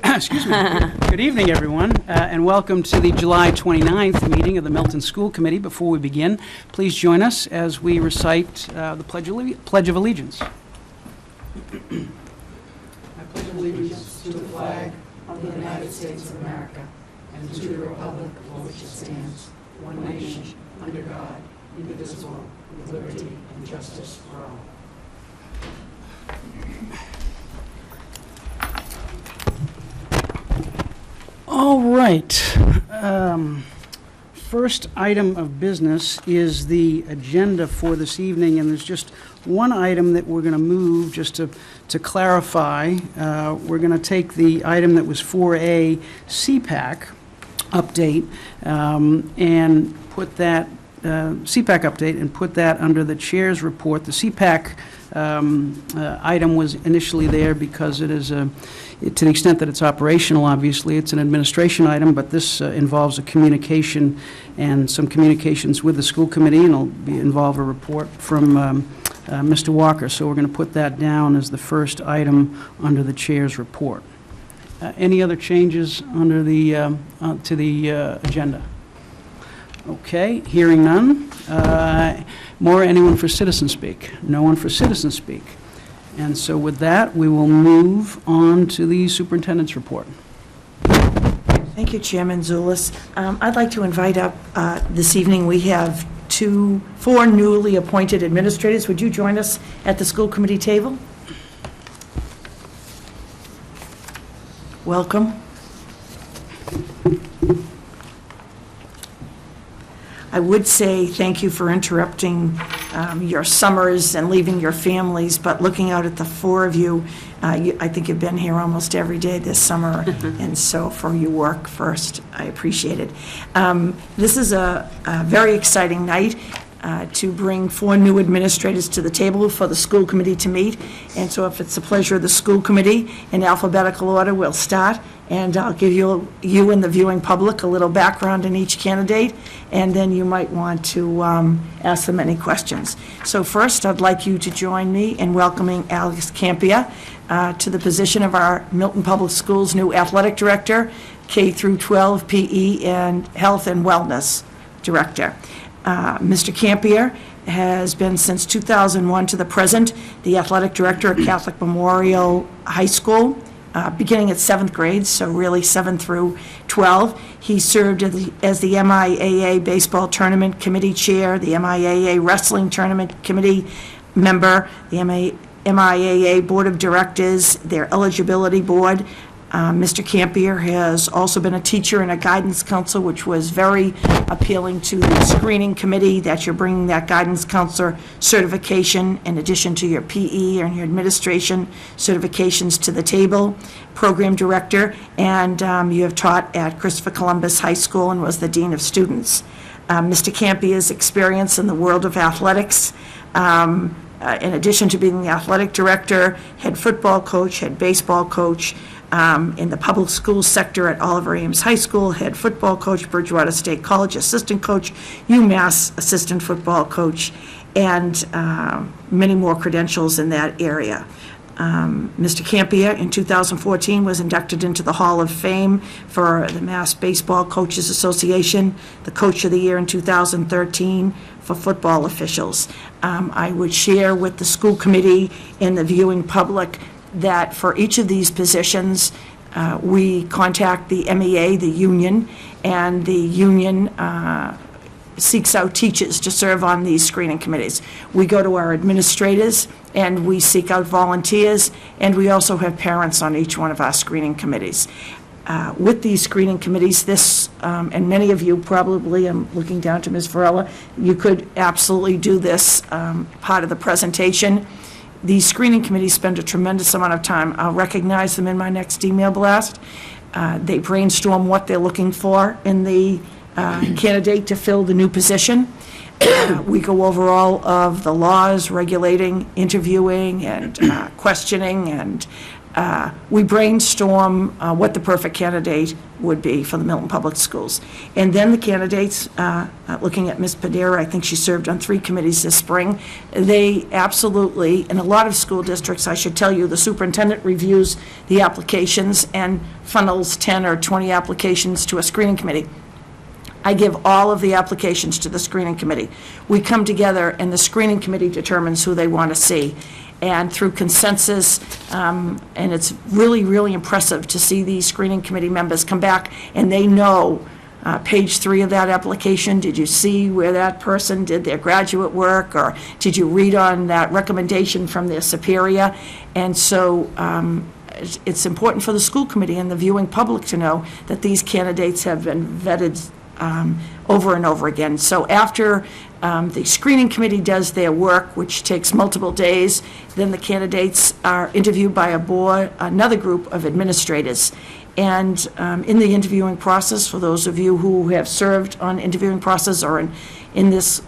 Excuse me. Good evening, everyone, and welcome to the July 29th meeting of the Milton School Committee. Before we begin, please join us as we recite the Pledge of Allegiance. I pledge allegiance to the flag of the United States of America and to the republic for which it stands, one nation, under God, indivisible, with liberty and justice for all. All right. First item of business is the agenda for this evening, and there's just one item that we're going to move just to clarify. We're going to take the item that was 4A CPAC update and put that CPAC update and put that under the chair's report. The CPAC item was initially there because it is to the extent that it's operational, obviously, it's an administration item, but this involves a communication and some communications with the school committee, and it'll involve a report from Mr. Walker. So we're going to put that down as the first item under the chair's report. Any other changes under the to the agenda? Okay, hearing none. Anyone for citizen speak? No one for citizen speak. And so with that, we will move on to the superintendent's report. Thank you, Chairman Zulus. I'd like to invite up this evening, we have four newly appointed administrators. Would you join us at the school committee table? Welcome. I would say thank you for interrupting your summers and leaving your families, but looking out at the four of you, I think you've been here almost every day this summer, and so for your work first, I appreciate it. This is a very exciting night to bring four new administrators to the table for the school committee to meet, and so if it's the pleasure of the school committee, in alphabetical order, we'll start. And I'll give you and the viewing public a little background in each candidate, and then you might want to ask them any questions. So first, I'd like you to join me in welcoming Alex Campia to the position of our Milton Public Schools' new athletic director, K through 12 PE and Health and Wellness Director. Mr. Campier has been since 2001 to the present the athletic director at Catholic Memorial High School, beginning at 7th grade, so really 7 through 12. He served as the MIAA Baseball Tournament Committee Chair, the MIAA Wrestling Tournament Committee member, the MIAA Board of Directors, their eligibility board. Mr. Campier has also been a teacher and a guidance counselor, which was very appealing to the screening committee, that you're bringing that guidance counselor certification in addition to your PE and your administration certifications to the table. Program director, and you have taught at Christopher Columbus High School and was the dean of students. Mr. Campier's experience in the world of athletics, in addition to being the athletic director, head football coach, head baseball coach, in the public school sector at Oliver Ames High School, head football coach, Bridgewater State College assistant coach, UMass assistant football coach, and many more credentials in that area. Mr. Campier in 2014 was inducted into the Hall of Fame for the Mass Baseball Coaches Association, the Coach of the Year in 2013 for football officials. I would share with the school committee and the viewing public that for each of these positions, we contact the MEA, the union, and the union seeks out teachers to serve on these screening committees. We go to our administrators and we seek out volunteers, and we also have parents on each one of our screening committees. With these screening committees, and many of you probably, I'm looking down to Ms. Varela, you could absolutely do this part of the presentation. These screening committees spend a tremendous amount of time. I'll recognize them in my next email blast. They brainstorm what they're looking for in the candidate to fill the new position. We go over all of the laws regulating interviewing and questioning and we brainstorm what the perfect candidate would be for the Milton Public Schools. And then the candidates, looking at Ms. Padera, I think she served on 3 committees this spring, they absolutely, in a lot of school districts, I should tell you, the superintendent reviews the applications and funnels 10 or 20 applications to a screening committee. I give all of the applications to the screening committee. We come together, and the screening committee determines who they want to see. And through consensus, and it's really, really impressive to see these screening committee members come back, and they know page 3 of that application, did you see where that person did their graduate work, or did you read on that recommendation from their superior? And so it's important for the school committee and the viewing public to know that these candidates have been vetted over and over again. So after the screening committee does their work, which takes multiple days, then the candidates are interviewed by another group of administrators. And in the interviewing process, for those of you who have served on interviewing process or in this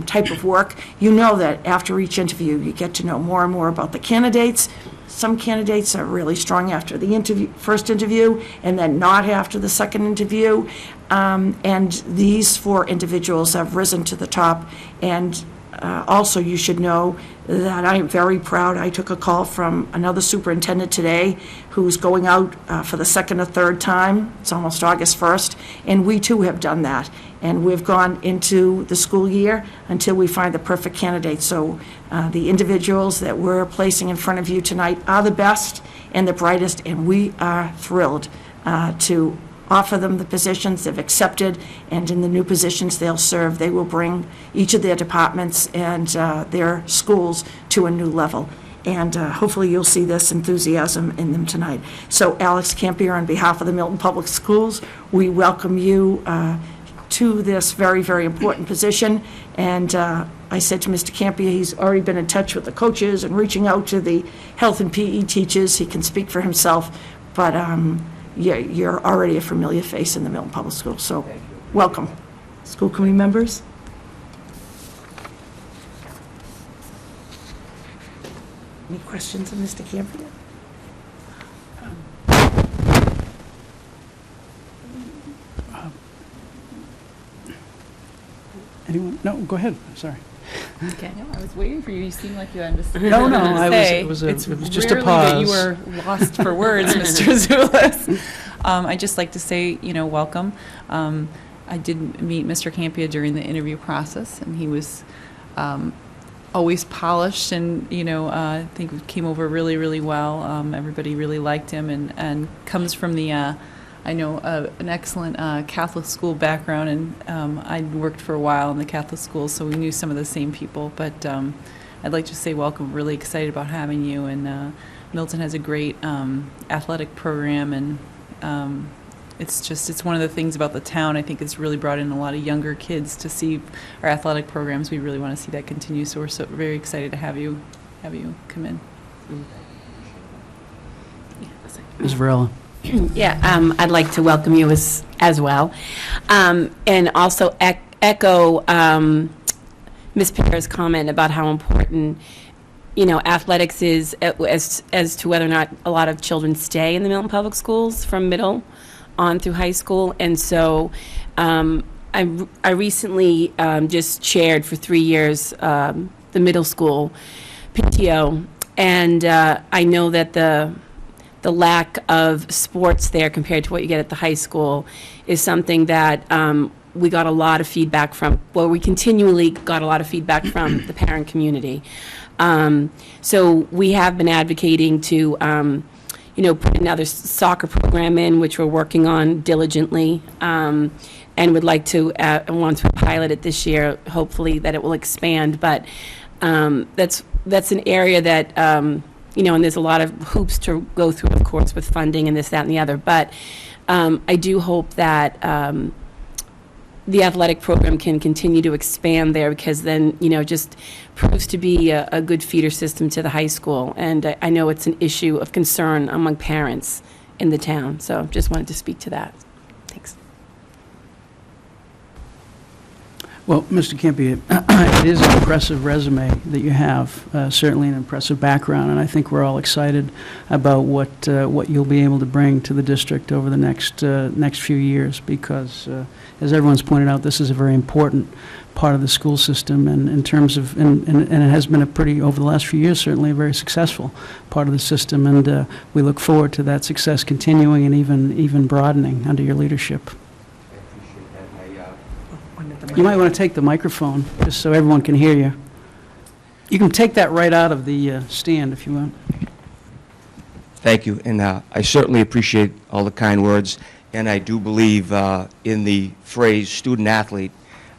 type of work, you know that after each interview, you get to know more and more about the candidates. Some candidates are really strong after the first interview, and then not after the second interview. And these 4 individuals have risen to the top. And also, you should know that I am very proud. I took a call from another superintendent today who's going out for the 2nd or 3rd time. It's almost August 1st. And we, too, have done that. And we've gone into the school year until we find the perfect candidate. So the individuals that we're placing in front of you tonight are the best and the brightest, and we are thrilled to offer them the positions they've accepted, and in the new positions they'll serve, they will bring each of their departments and their schools to a new level. And hopefully you'll see this enthusiasm in them tonight. So Alex Campier, on behalf of the Milton Public Schools, we welcome you to this very, very important position. And I said to Mr. Campier, he's already been in touch with the coaches and reaching out to the health and PE teachers. He can speak for himself, but you're already a familiar face in the Milton Public Schools, so welcome. School committee members? Any questions of Mr. Campier? Anyone? No, go ahead, sorry. Okay. No, I was waiting for you. You seem like you understood. No, it was it's just a rarely pause. that you were lost for words, Mr. Zulus. I'd just like to say, welcome. I did meet Mr. Campia during the interview process, and he was always polished, and I think it came over really, really well. Everybody really liked him, and comes from the an excellent Catholic school background, and I worked for a while in the Catholic schools, so we knew some of the same people. But I'd like to say welcome. Really excited about having you, and Milton has a great athletic program, and it's one of the things about the town. I think it's really brought in a lot of younger kids to see our athletic programs. We really want to see that continue, so we're very excited to have you come in. Ms. Varela. Yeah, I'd like to welcome you as well, and also echo Ms. Pear's comment about how important athletics is as to whether or not a lot of children stay in the Milton Public Schools from middle on through high school. And so I recently just chaired for 3 years the middle school PTO, and I know that the lack of sports there compared to what you get at the high school is something that we got a lot of feedback from. Well, we continually got a lot of feedback from the parent community. So we have been advocating to, put another soccer program in, which we're working on diligently, and would like to, once we pilot it this year, hopefully that it will expand. But that's an area that, and there's a lot of hoops to go through, of course, with funding and this, that, and the other. But I do hope that the athletic program can continue to expand there, because then, just proves to be a good feeder system to the high school. And I know it's an issue of concern among parents in the town. So just wanted to speak to that. Thanks. Well, Mr. Campia, it is an impressive resume that you have, certainly an impressive background, and I think we're all excited about what you'll be able to bring to the district over the next few years, because, as everyone's pointed out, this is a very important part of the school system, and in terms of, and it has been over the last few years, certainly a very successful part of the system, and we look forward to that success continuing and even broadening under your leadership. You might want to take the microphone, just so everyone can hear you. You can take that right out of the stand if you want. Thank you, and I certainly appreciate all the kind words, and I do believe in the phrase student-athlete.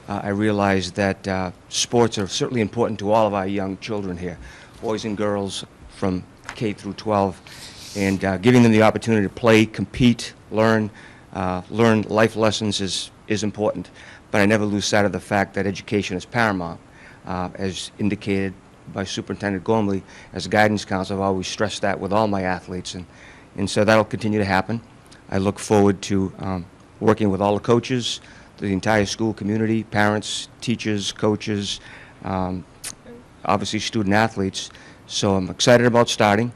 I realize that sports are certainly important to all of our young children here, boys and girls from K through 12, and giving them the opportunity to play, compete, learn life lessons is important. But I never lose sight of the fact that education is paramount. As indicated by Superintendent Gormley, as a guidance counselor, I've always stressed that with all my athletes, and so that'll continue to happen. I look forward to working with all the coaches, the entire school community, parents, teachers, coaches, obviously student athletes. So I'm excited about starting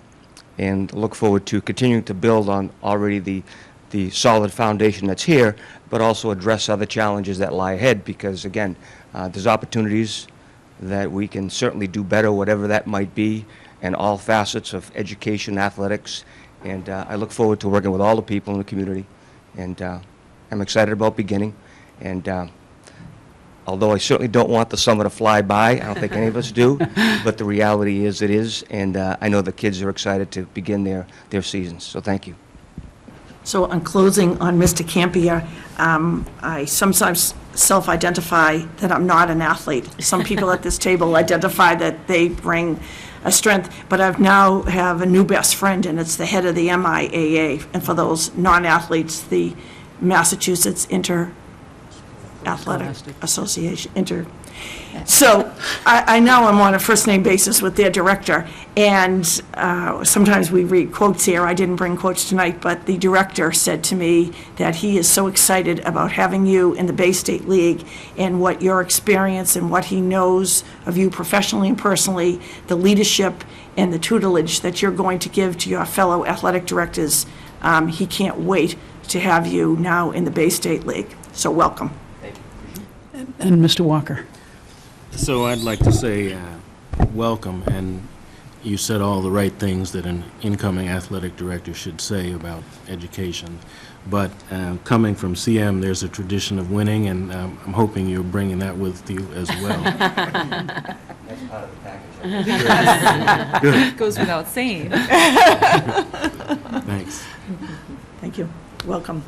and look forward to continuing to build on already the solid foundation that's here, but also address other challenges that lie ahead, because again, there's opportunities that we can certainly do better, whatever that might be, in all facets of education, athletics, and I look forward to working with all the people in the community, and I'm excited about beginning, and although I certainly don't want the summer to fly by, I don't think any of us do, but the reality is it is, and I know the kids are excited to begin their seasons, so thank you. So in closing on Mr. Campia, I sometimes self-identify that I'm not an athlete. Some people at this table identify that they bring a strength, but I've now have a new best friend, and it's the head of the MIAA, and for those non-athletes, the Massachusetts Inter-Athletic Association, So I now am on a first-name basis with their director, and sometimes we read quotes here. I didn't bring quotes tonight, but the director said to me that he is so excited about having you in the Bay State League and what your experience and what he knows of you professionally and personally, the leadership and the tutelage that you're going to give to your fellow athletic directors. He can't wait to have you now in the Bay State League. So welcome. And Mr. Walker. So I'd like to say welcome, and you said all the right things that an incoming athletic director should say about education. But coming from CM, there's a tradition of winning, and I'm hoping you're bringing that with you as well. That's part of the package. Good. Goes without saying. Thanks. Thank you. Welcome.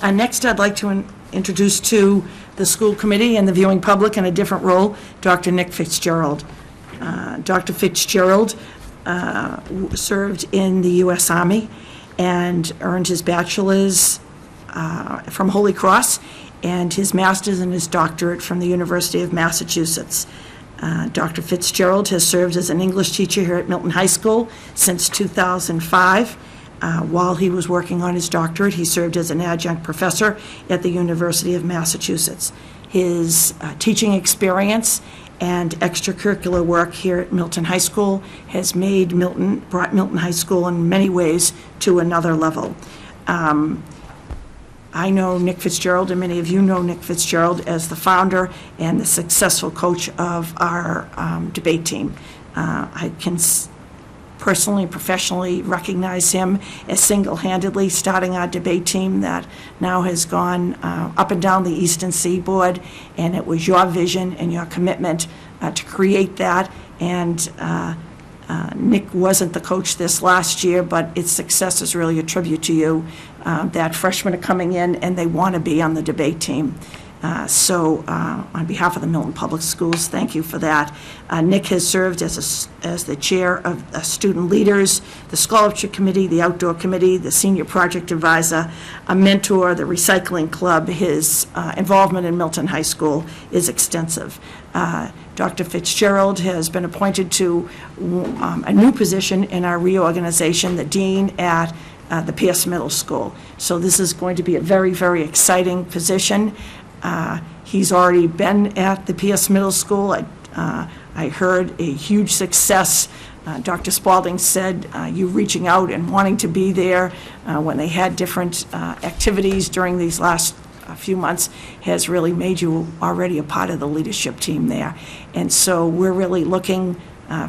Next, I'd like to introduce to the school committee and the viewing public in a different role, Dr. Nick Fitzgerald. Dr. Fitzgerald served in the U.S. Army and earned his bachelor's from Holy Cross and his master's and his doctorate from the University of Massachusetts. Dr. Fitzgerald has served as an English teacher here at Milton High School since 2005. While he was working on his doctorate, he served as an adjunct professor at the University of Massachusetts. His teaching experience and extracurricular work here at Milton High School has brought Milton High School in many ways to another level. I know Nick Fitzgerald, and many of you know Nick Fitzgerald as the founder and the successful coach of our debate team. I can personally and professionally recognize him as single-handedly starting our debate team that now has gone up and down the Eastern Seaboard, and it was your vision and your commitment to create that, and Nick wasn't the coach this last year, but its success is really a tribute to you, that freshmen are coming in and they want to be on the debate team. So on behalf of the Milton Public Schools, thank you for that. Nick has served as the chair of student leaders, the scholarship committee, the outdoor committee, the senior project advisor, a mentor, the recycling club. His involvement in Milton High School is extensive. Dr. Fitzgerald has been appointed to a new position in our reorganization, the dean at the Pierce Middle School. So this is going to be a very, very exciting position. He's already been at the Pierce Middle School. I heard a huge success. Dr. Spalding said you reaching out and wanting to be there when they had different activities during these last few months has really made you already a part of the leadership team there. And so we're really looking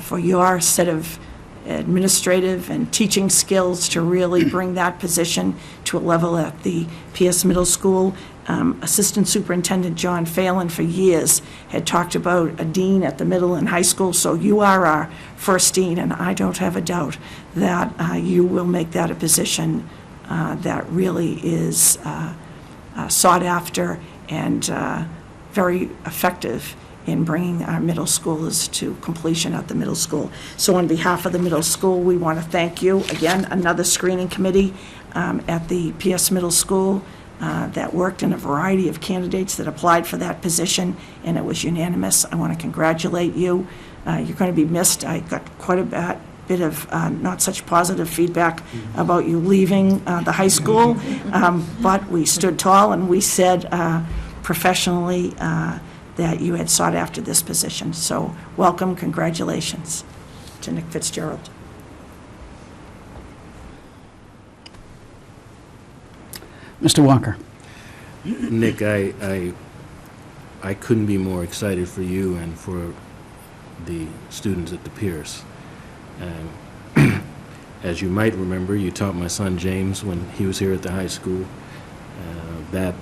for your set of administrative and teaching skills to really bring that position to a level at the Pierce Middle School. Assistant Superintendent John Phelan for years had talked about a dean at the middle and high school, so you are our first dean, and I don't have a doubt that you will make that a position that really is sought after and very effective in bringing our middle schoolers to completion at the middle school. So on behalf of the middle school, we want to thank you. Again, another screening committee at the Pierce Middle School that worked in a variety of candidates that applied for that position, and it was unanimous. I want to congratulate you. You're going to be missed. I got quite a bit of not such positive feedback about you leaving the high school, but we stood tall and we said professionally that you had sought after this position. So welcome, congratulations to Nick Fitzgerald. Mr. Walker. Nick, I couldn't be more excited for you and for the students at the Pierce. As you might remember, you taught my son James when he was here at the high school. That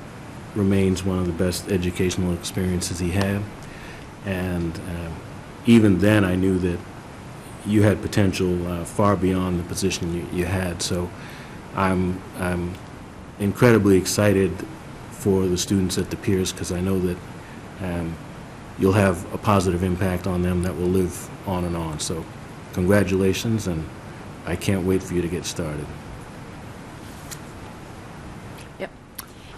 remains one of the best educational experiences he had. And even then, I knew that you had potential far beyond the position you had. So I'm incredibly excited for the students at the Pierce, because I know that you'll have a positive impact on them that will live on and on. So congratulations, and I can't wait for you to get started.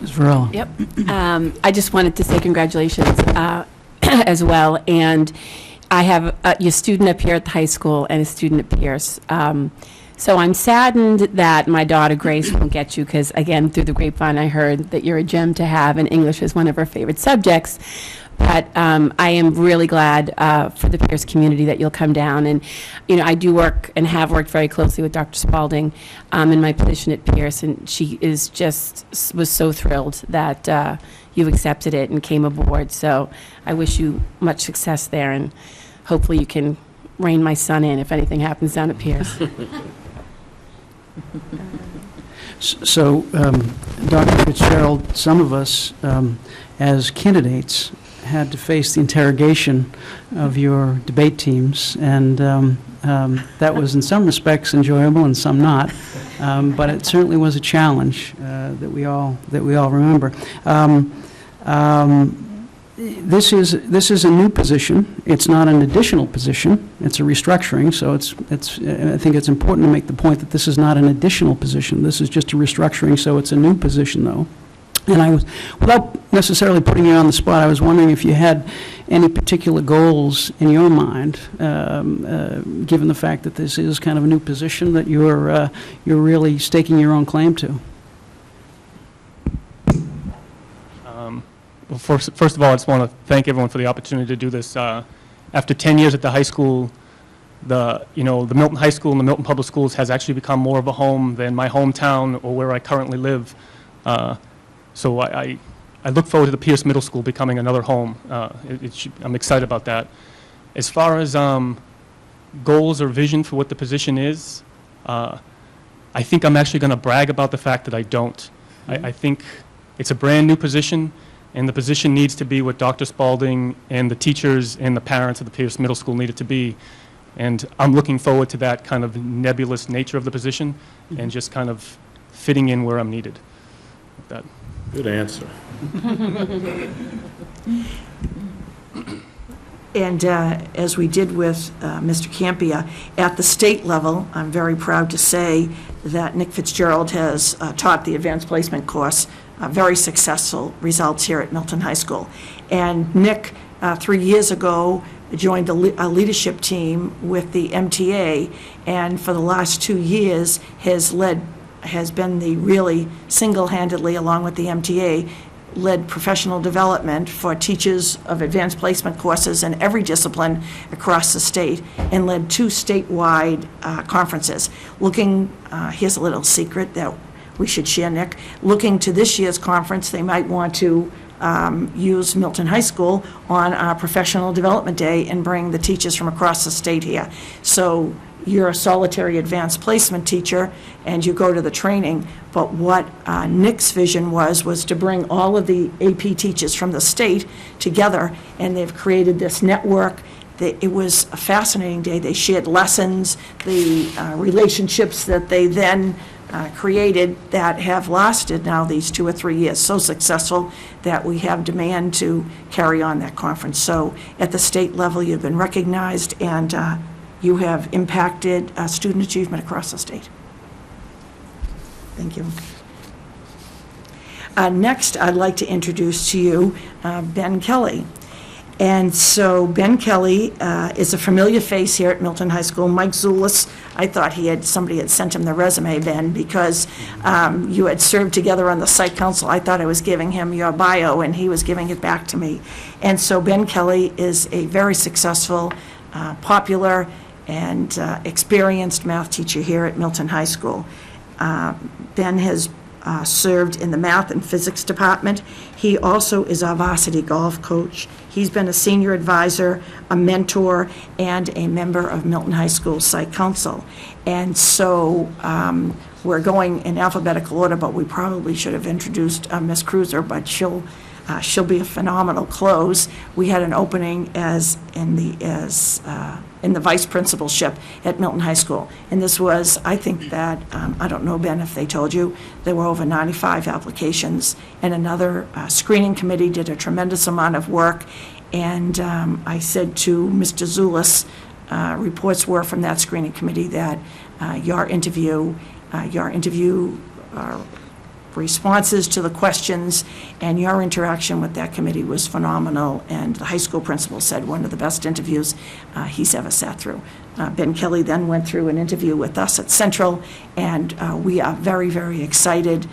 Ms. Varela. Yep. I just wanted to say congratulations as well. And I have your student up here at the high school and a student at Pierce. So I'm saddened that my daughter Grace won't get you because, again, through the grapevine, I heard that you're a gem to have, and English is one of her favorite subjects. But I am really glad for the Pierce community that you'll come down. And, you know, I do work and have worked very closely with Dr. Spalding in my position at Pierce, and she is was so thrilled that you accepted it and came aboard. So I wish you much success there, and hopefully you can rein my son in if anything happens down at Pierce. So, Dr. Fitzgerald, some of us, as candidates, had to face the interrogation of your debate teams, and that was in some respects enjoyable and some not, but it certainly was a challenge that we all remember. This is a new position. It's not an additional position. It's a restructuring. So I think it's important to make the point that this is not an additional position. This is just a restructuring. So it's a new position, though. And I was, without necessarily putting you on the spot, I was wondering if you had any particular goals in your mind, given the fact that this is kind of a new position that you're really staking your own claim to. Well, first of all, I just want to thank everyone for the opportunity to do this. After 10 years at the high school, the Milton High School and the Milton Public Schools has actually become more of a home than my hometown or where I currently live. So I look forward to the Pierce Middle School becoming another home. I'm excited about that. As far as goals or vision for what the position is, I think I'm actually going to brag about the fact that I don't. I think it's a brand new position, and the position needs to be what Dr. Spalding and the teachers and the parents of the Pierce Middle School need it to be. And I'm looking forward to that kind of nebulous nature of the position and just kind of fitting in where I'm needed. That. Good answer. And as we did with Mr. Campia, at the state level, I'm very proud to say that Nick Fitzgerald has taught the advanced placement course, very successful results here at Milton High School. And Nick, 3 years ago, joined a leadership team with the MTA, and for the last 2 years has been the really single-handedly, along with the MTA, led professional development for teachers of advanced placement courses in every discipline across the state, and led 2 statewide conferences. Here's a little secret that we should share, Nick. Looking to this year's conference, they might want to use Milton High School on our Professional Development Day and bring the teachers from across the state here. So you're a solitary advanced placement teacher, and you go to the training, but what Nick's vision was to bring all of the AP teachers from the state together, and they've created this network. It was a fascinating day. They shared lessons, the relationships that they then created that have lasted now these 2 or 3 years, so successful that we have demand to carry on that conference. So at the state level, you've been recognized, and you have impacted student achievement across the state. Thank you. Next, I'd like to introduce to you Ben Kelly. And so Ben Kelly is a familiar face here at Milton High School. Mike Zulis, I thought somebody had sent him the resume, Ben, because you had served together on the site council. I thought I was giving him your bio, and he was giving it back to me. And so Ben Kelly is a very successful, popular, and experienced math teacher here at Milton High School. Ben has served in the math and physics department. He also is our varsity golf coach. He's been a senior advisor, a mentor, and a member of Milton High School Site Council. And so we're going in alphabetical order, but we probably should have introduced Miss Cruiser, but she'll be a phenomenal close. We had an opening in the vice principalship at Milton High School. And this was, I think that, I don't know, Ben, if they told you, there were over 95 applications, and another screening committee did a tremendous amount of work. And I said to Mr. Zulis, reports were from that screening committee that your interview responses to the questions and your interaction with that committee was phenomenal, and the high school principal said one of the best interviews he's ever sat through. Ben Kelly then went through an interview with us at Central, and we are very, very excited.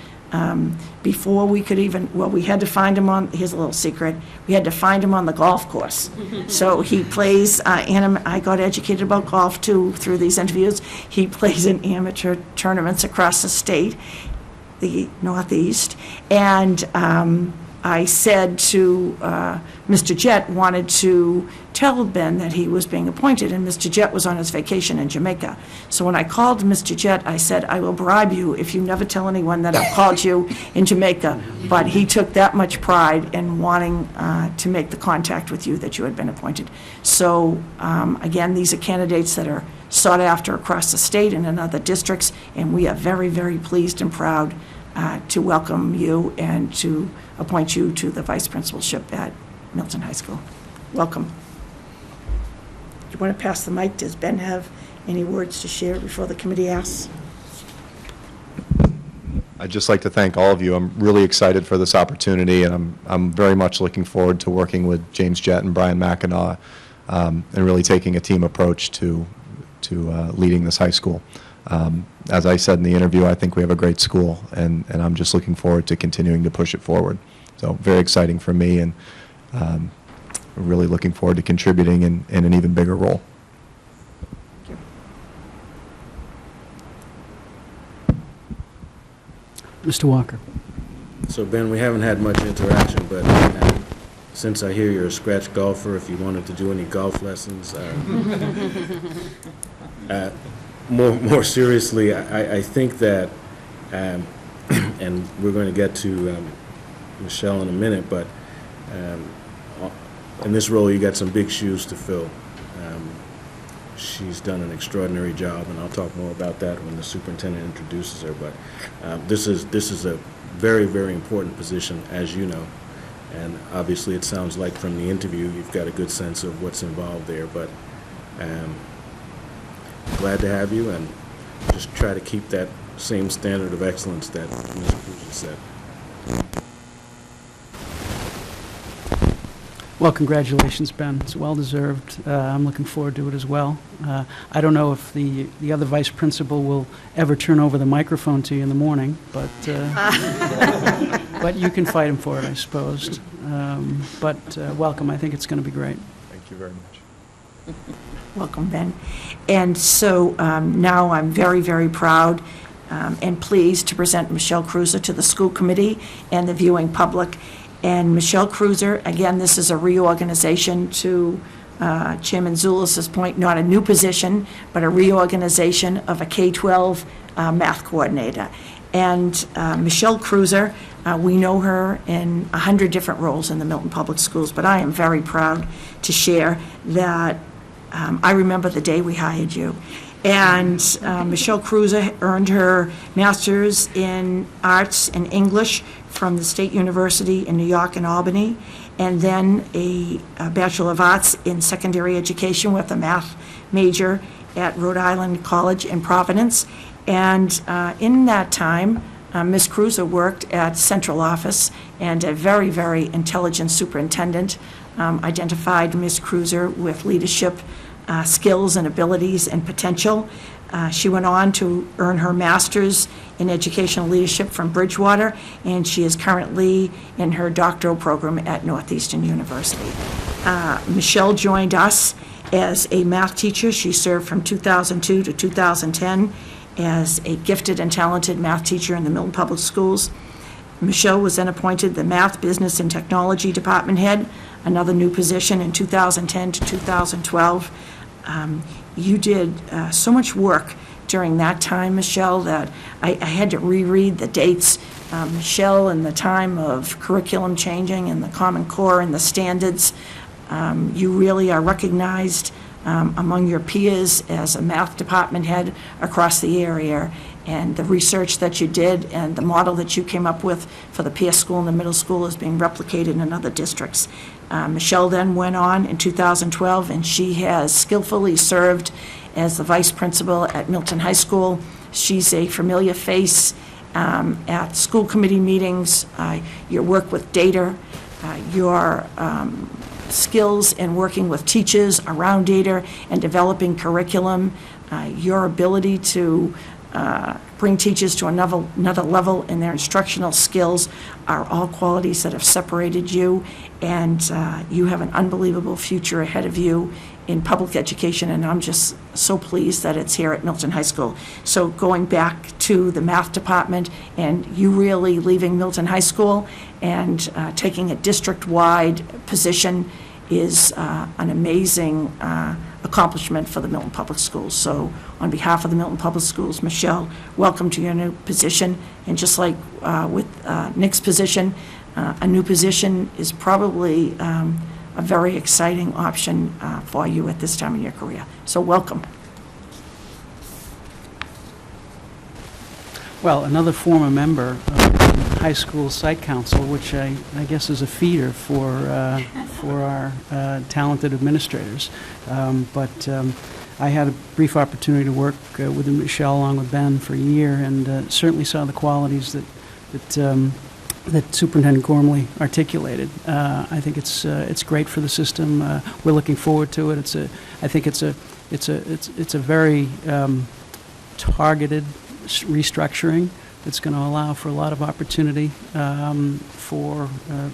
Before we could we had to find him here's a little secret, we had to find him on the golf course. So he plays, I got educated about golf too through these interviews. He plays in amateur tournaments across the state, the Northeast, and I said to Mr. Jett, wanted to tell Ben that he was being appointed, and Mr. Jett was on his vacation in Jamaica. So when I called Mr. Jett, I said, I will bribe you if you never tell anyone that I've called you in Jamaica. But he took that much pride in wanting to make the contact with you that you had been appointed. So again, these are candidates that are sought after across the state and in other districts, and we are very, very pleased and proud to welcome you and to appoint you to the vice principalship at Milton High School. Welcome. Do you want to pass the mic? Does Ben have any words to share before the committee asks? I'd just like to thank all of you. I'm really excited for this opportunity, and I'm very much looking forward to working with James Jett and Brian McEnaugh and really taking a team approach to leading this high school. As I said in the interview, I think we have a great school, and I'm just looking forward to continuing to push it forward. So very exciting for me, and really looking forward to contributing in an even bigger role. Mr. Walker. So, Ben, we haven't had much interaction, but since I hear you're a scratch golfer, if you wanted to do any golf lessons, more seriously, I think that, and we're going to get to Michelle in a minute, but in this role, you got some big shoes to fill. She's done an extraordinary job, and I'll talk more about that when the superintendent introduces her. But this is a very, very important position, as you know, and obviously it sounds like from the interview you've got a good sense of what's involved there. But glad to have you, and just try to keep that same standard of excellence that Ms. Cruz said. Well, congratulations, Ben. It's well-deserved. I'm looking forward to it as well. I don't know if the other vice principal will ever turn over the microphone to you in the morning, but but you can fight him for it, I suppose. But welcome, I think it's going to be great. Thank you very much. Welcome, Ben. And so now I'm very, very proud and pleased to present Michelle Cruiser to the school committee and the viewing public. And Michelle Cruiser, again, this is a reorganization to Chairman Zulis's point, not a new position, but a reorganization of a K-12 math coordinator. And Michelle Cruiser, we know her in 100 different roles in the Milton Public Schools, but I am very proud to share that I remember the day we hired you. And Michelle Cruiser earned her master's in arts and English from the State University in New York and Albany, and then a Bachelor of Arts in Secondary Education with a math major at Rhode Island College in Providence. And in that time, Ms. Cruiser worked at central office, and a very, very intelligent superintendent identified Ms. Cruiser with leadership skills and abilities and potential. She went on to earn her master's in educational leadership from Bridgewater, and she is currently in her doctoral program at Northeastern University. Michelle joined us as a math teacher. She served from 2002 to 2010 as a gifted and talented math teacher in the Milton Public Schools. Michelle was then appointed the Math, Business, and Technology Department Head, another new position in 2010 to 2012. You did so much work during that time, Michelle, that I had to reread the dates. Michelle, in the time of curriculum changing and the Common Core and the standards, you really are recognized among your peers as a math department head across the area. And the research that you did and the model that you came up with for the peer school and the middle school is being replicated in other districts. Michelle then went on in 2012, and she has skillfully served as the vice principal at Milton High School. She's a familiar face at school committee meetings, your work with data, your skills in working with teachers around data and developing curriculum, your ability to bring teachers to another level in their instructional skills are all qualities that have separated you, and you have an unbelievable future ahead of you in public education, and I'm just so pleased that it's here at Milton High School. So going back to the math department and you really leaving Milton High School and taking a district-wide position is an amazing accomplishment for the Milton Public Schools. So on behalf of the Milton Public Schools, Michelle, welcome to your new position. And just like with Nick's position, a new position is probably a very exciting option for you at this time in your career. So welcome. Well, another former member of the high school site council, which I guess is a feeder for our talented administrators. But I had a brief opportunity to work with Michelle along with Ben for a year, and certainly saw the qualities that Superintendent Gormley articulated. I think it's great for the system. We're looking forward to it. I think it's a very targeted restructuring that's going to allow for a lot of opportunity for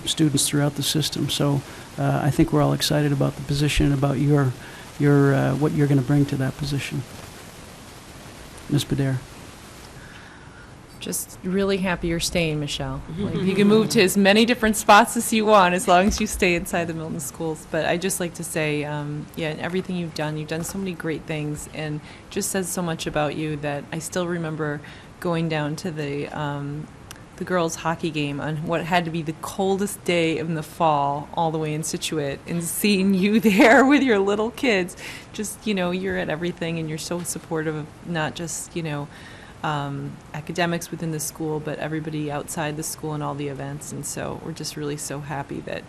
students throughout the system. So I think we're all excited about the position and about your what you're going to bring to that position. Ms. Badere. Just really happy you're staying, Michelle. Like, you can move to as many different spots as you want, as long as you stay inside the Milton schools. But I just like to say, yeah, everything you've done so many great things, and just says so much about you that I still remember going down to the girls' hockey game on what had to be the coldest day in the fall, all the way in Scituate, and seeing you there with your little kids. Just, you're at everything, and you're so supportive of not just, academics within the school, but everybody outside the school and all the events. And so we're just really so happy that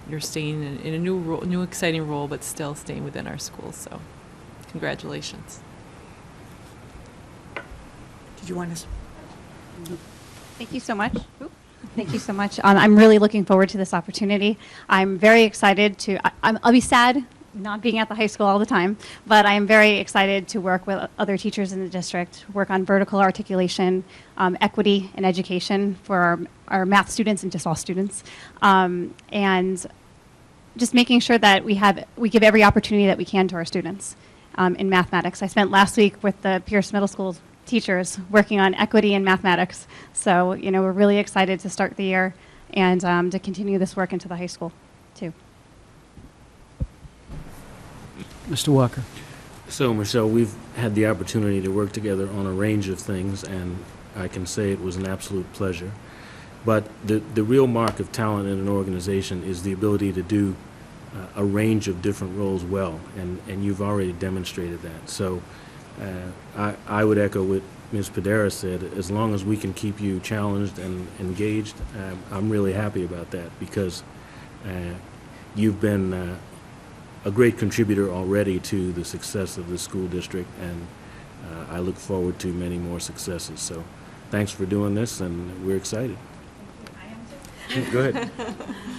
you're staying in a new exciting role, but still staying within our schools. So congratulations. Did you want to? Thank you so much. Thank you so much. I'm really looking forward to this opportunity. I'm very excited I'll be sad not being at the high school all the time, but I am very excited to work with other teachers in the district, work on vertical articulation, equity in education for our math students and just all students, and just making sure that we give every opportunity that we can to our students in mathematics. I spent last week with the Pierce Middle School teachers working on equity in mathematics, so we're really excited to start the year and to continue this work into the high school too. Mr. Walker. So, Michelle, we've had the opportunity to work together on a range of things, and I can say it was an absolute pleasure. But the real mark of talent in an organization is the ability to do a range of different roles well, and you've already demonstrated that. So I would echo what Ms. Padera said. As long as we can keep you challenged and engaged, I'm really happy about that, because you've been a great contributor already to the success of the school district, and I look forward to many more successes. So thanks for doing this, and we're excited. Go ahead.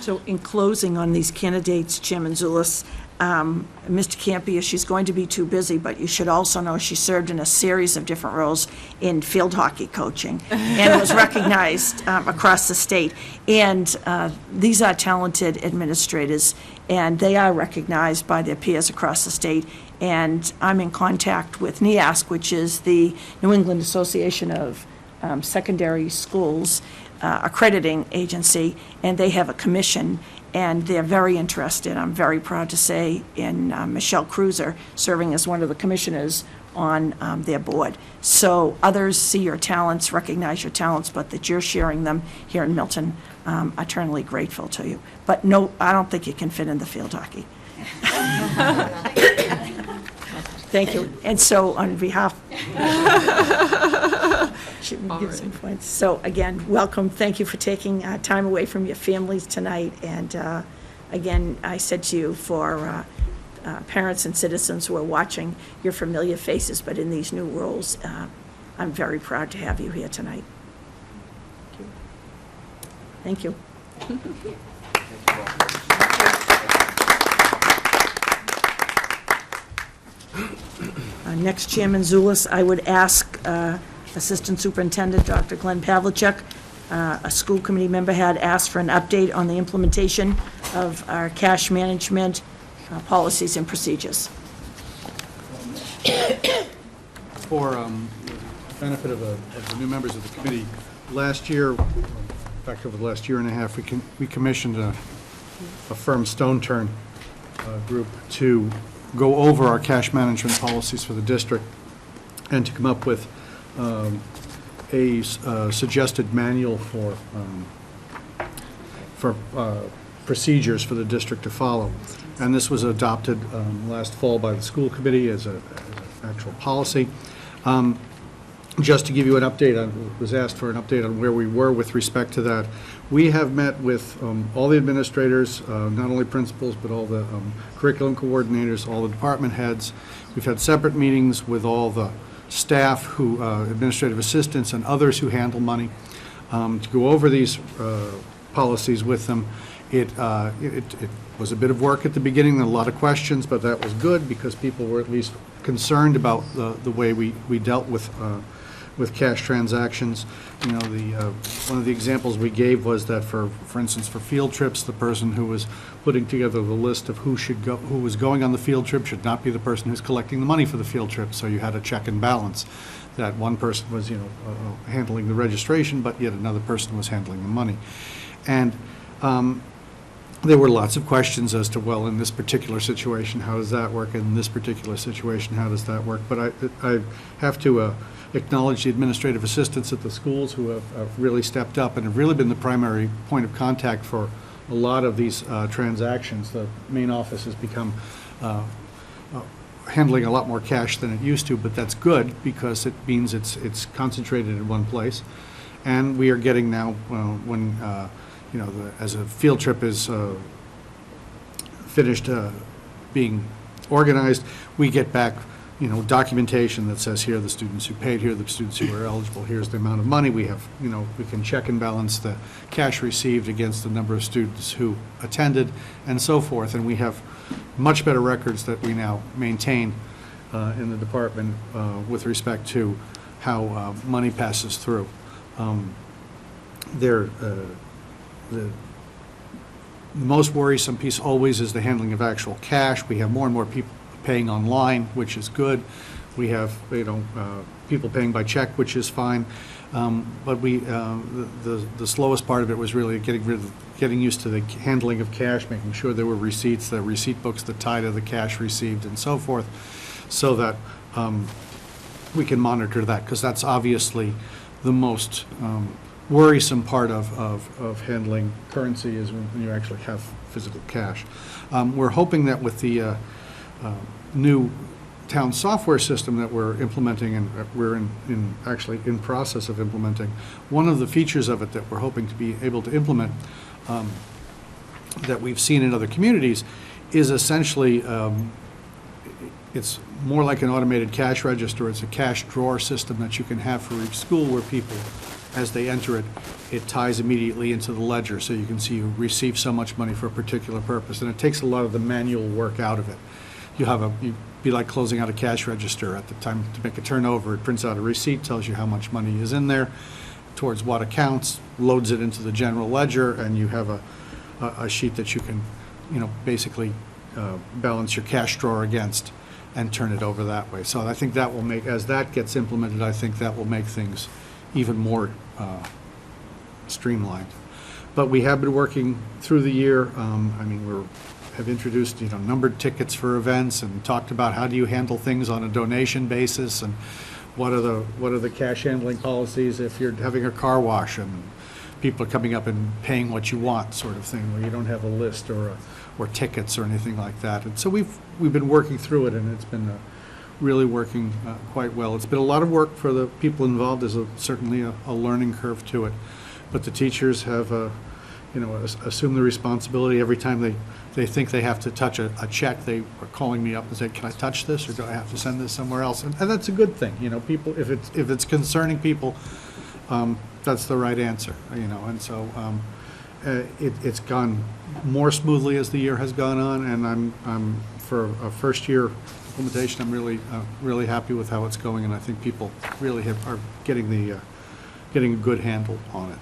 So in closing on these candidates, Chairman Zulus, Mr. Campia, she's going to be too busy, but you should also know she served in a series of different roles in field hockey coaching and was recognized across the state. And these are talented administrators, and they are recognized by their peers across the state. And I'm in contact with NEASC, which is the New England Association of Secondary Schools accrediting agency, and they have a commission, and they're very interested, I'm very proud to say, in Michelle Cruiser serving as one of the commissioners on their board. So others see your talents, recognize your talents, but that you're sharing them here in Milton, eternally grateful to you. But no, I don't think you can fit in the field hockey. Thank you. And so on behalf, she gives some points. So again, welcome. Thank you for taking time away from your families tonight. And again, I said to you, for parents and citizens who are watching, your familiar faces, but in these new roles, I'm very proud to have you here tonight. Thank you. Next, Chairman Zulus, I would ask Assistant Superintendent Dr. Glenn Pavlicek, a school committee member had asked for an update on the implementation of our cash management policies and procedures. For benefit of the new members of the committee, last year, in fact, over the last year and a half, we commissioned a firm Stone Turn group to go over our cash management policies for the district and to come up with a suggested manual for procedures for the district to follow. And this was adopted last fall by the school committee as an actual policy. Just to give you an update, I was asked for an update on where we were with respect to that. We have met with all the administrators, not only principals, but all the curriculum coordinators, all the department heads. We've had separate meetings with all the staff, administrative assistants and others who handle money, to go over these policies with them. It was a bit of work at the beginning, and a lot of questions, but that was good because people were at least concerned about the way we dealt with cash transactions. You know, one of the examples we gave was that for instance, for field trips, the person who was putting together the list of who was going on the field trip should not be the person who's collecting the money for the field trip. So you had a check and balance. That one person was, handling the registration, but yet another person was handling the money. And there were lots of questions as to, well, in this particular situation, how does that work? In this particular situation, how does that work? But I have to acknowledge the administrative assistants at the schools who have really stepped up and have really been the primary point of contact for a lot of these transactions. The main office has become handling a lot more cash than it used to, but that's good because it means it's concentrated in one place. And we are getting now, when as a field trip is finished being organized, we get back documentation that says here are the students who paid, here are the students who are eligible, here's the amount of money we have, we can check and balance the cash received against the number of students who attended and so forth. And we have much better records that we now maintain in the department with respect to how money passes through. The most worrisome piece always is the handling of actual cash. We have more and more people paying online, which is good. We have, people paying by check, which is fine. But the slowest part of it was really getting used to the handling of cash, making sure there were receipts, the receipt books that tie to the cash received and so forth, so that we can monitor that, because that's obviously the most worrisome part of handling currency, is when you actually have physical cash. We're hoping that with the new town software system that we're implementing, and we're actually in process of implementing, one of the features of it that we're hoping to be able to implement that we've seen in other communities is essentially it's more like an automated cash register. It's a cash drawer system that you can have for each school, where people, as they enter it, it ties immediately into the ledger, so you can see you receive so much money for a particular purpose, and it takes a lot of the manual work out of it. You'd be like closing out a cash register at the time to make a turnover. It prints out a receipt, tells you how much money is in there, towards what accounts, loads it into the general ledger, and you have a sheet that you can, basically balance your cash drawer against and turn it over that way. So I think that will make, as that gets implemented, I think that will make things even more streamlined. But we have been working through the year. We have introduced, numbered tickets for events, and talked about how do you handle things on a donation basis, and what are the cash handling policies if you're having a car wash and people are coming up and paying what you want, sort of thing, where you don't have a list or tickets or anything like that. And so we've been working through it, and it's been really working quite well. It's been a lot of work for the people involved. There's certainly a learning curve to it, but the teachers have assumed the responsibility. Every time they think they have to touch a check, they are calling me up and say, can I touch this, or do I have to send this somewhere else? And that's a good thing. People, if it's concerning people, that's the right answer. And so it's gone more smoothly as the year has gone on, and I'm for a first year implementation, I'm really happy with how it's going, and I think people really are getting a good handle on it.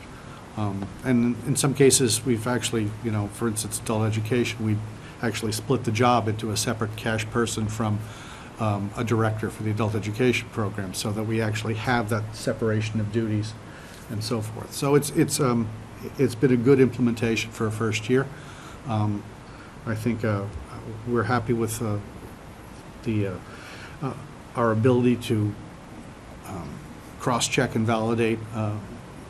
And in some cases, we've actually, for instance, adult education, we actually split the job into a separate cash person from a director for the adult education program, so that we actually have that separation of duties and so forth. So it's been a good implementation for a first year. I think we're happy with our ability to cross-check and validate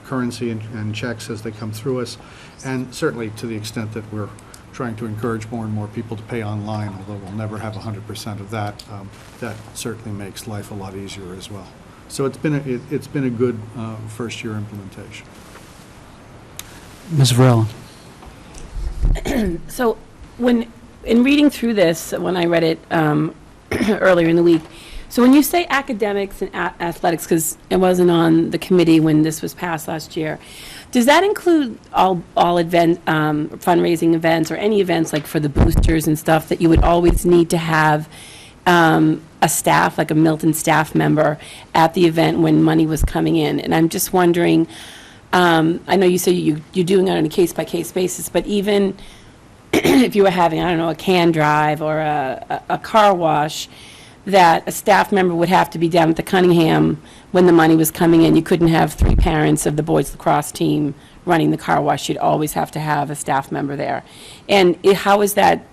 currency and checks as they come through us, and certainly to the extent that we're trying to encourage more and more people to pay online, although we'll never have 100% of that. That certainly makes life a lot easier as well. So it's been a good first year implementation. Ms. Varela. So in reading through this, when I read it earlier in the week, so when you say academics and athletics, because it wasn't on the committee when this was passed last year, does that include all fundraising events, or any events like for the boosters and stuff that you would always need to have a staff, like a Milton staff member at the event when money was coming in? And I'm just wondering, I know you say you're doing it on a case-by-case basis, but even if you were having, I don't know, a can drive or a car wash, that a staff member would have to be down at the Cunningham when the money was coming in. You couldn't have 3 parents of the boys lacrosse team running the car wash. You'd always have to have a staff member there. And how is that,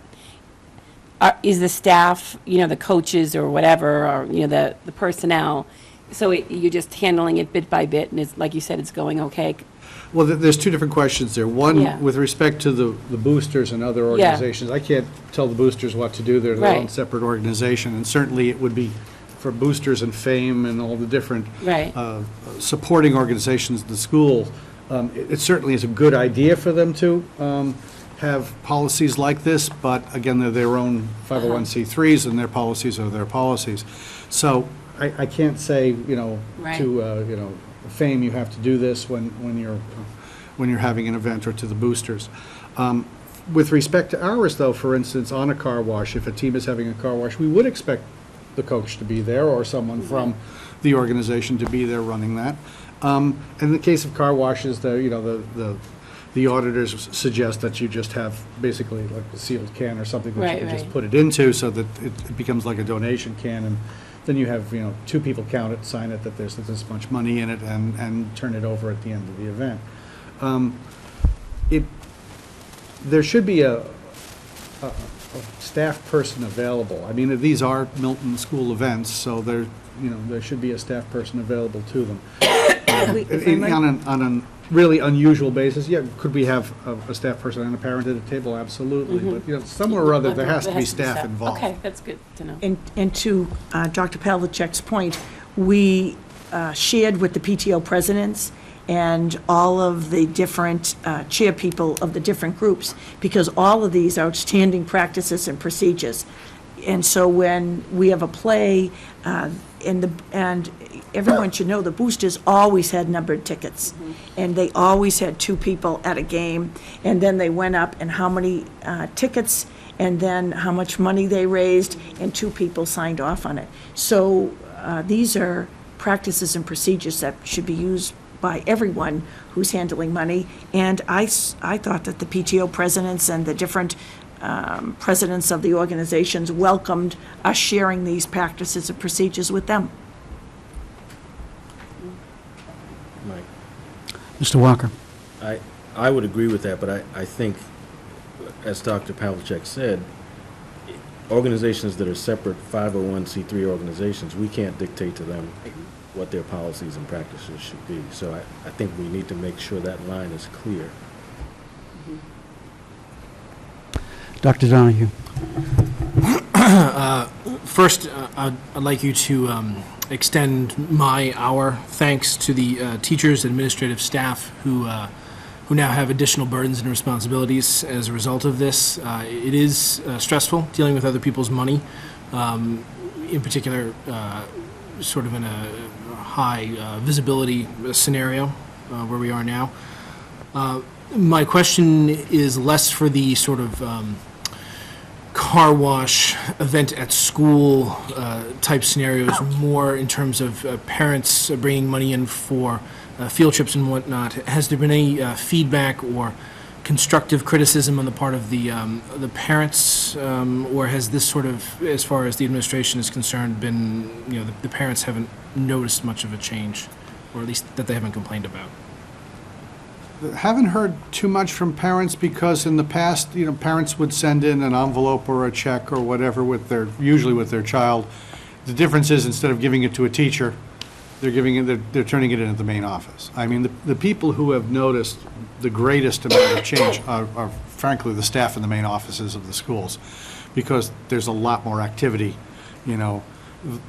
is the staff, the coaches or whatever, or, the personnel, so you're just handling it bit by bit, and it's, like you said, it's going okay? Well, there's 2 different questions there. One, Yeah. with respect to the boosters and other organizations. I can't tell the boosters what to do. They're their own Right. separate organization, and certainly it would be for boosters and FAME and all the different Right. supporting organizations in the school. It certainly is a good idea for them to have policies like this, but again, they're their own 501c3s, and their policies are their policies. So I can't say, Right. to, Fame, you have to do this when you're having an event, or to the boosters. With respect to ours, though, for instance, on a car wash, if a team is having a car wash, we would expect the coach to be there, or someone from the organization to be there running that. In the case of car washes, the auditors suggest that you just have basically like a sealed can or something that you can just put it into, so that it becomes like a donation can, and then you have, two people count it, sign it, that there's this much money in it, and turn it over at the end of the event. There should be a staff person available. I mean, these are Milton School events, so there should be a staff person available to them. On a really unusual basis, could we have a staff person and a parent at a table? Absolutely. But, somewhere or other, there has to be staff involved. Okay, that's good to know. And to Dr. Pavlicek's point, we shared with the PTO presidents and all of the different chair people of the different groups, because all of these are outstanding practices and procedures. And so when we have a play, and everyone should know, the boosters always had numbered tickets. And they always had 2 people at a game, and then they went up and how many tickets, and then how much money they raised, and 2 people signed off on it. So these are practices and procedures that should be used by everyone who's handling money. And I thought that the PTO presidents and the different presidents of the organizations welcomed us sharing these practices and procedures with them. Mike, Mr. Walker? I would agree with that, but I think, as Dr. Pavlicek said, organizations that are separate 501c3 organizations, we can't dictate to them what their policies and practices should be. So I think we need to make sure that line is clear. Dr. Donahue? First, I'd like you to extend our thanks to the teachers, administrative staff who now have additional burdens and responsibilities as a result of this. It is stressful dealing with other people's money, in particular, sort of in a high visibility scenario where we are now. My question is less for the sort of car wash event at school type scenarios, more in terms of parents bringing money in for field trips and whatnot. Has there been any feedback or constructive criticism on the part of the parents, or has this sort of, as far as the administration is concerned, been, the parents haven't noticed much of a change, or at least that they haven't complained about? Haven't heard too much from parents, because in the past, parents would send in an envelope or a check or whatever usually with their child. The difference is, instead of giving it to a teacher, they're turning it in at the main office. I mean, the people who have noticed the greatest amount of change are frankly the staff in the main offices of the schools, because there's a lot more activity,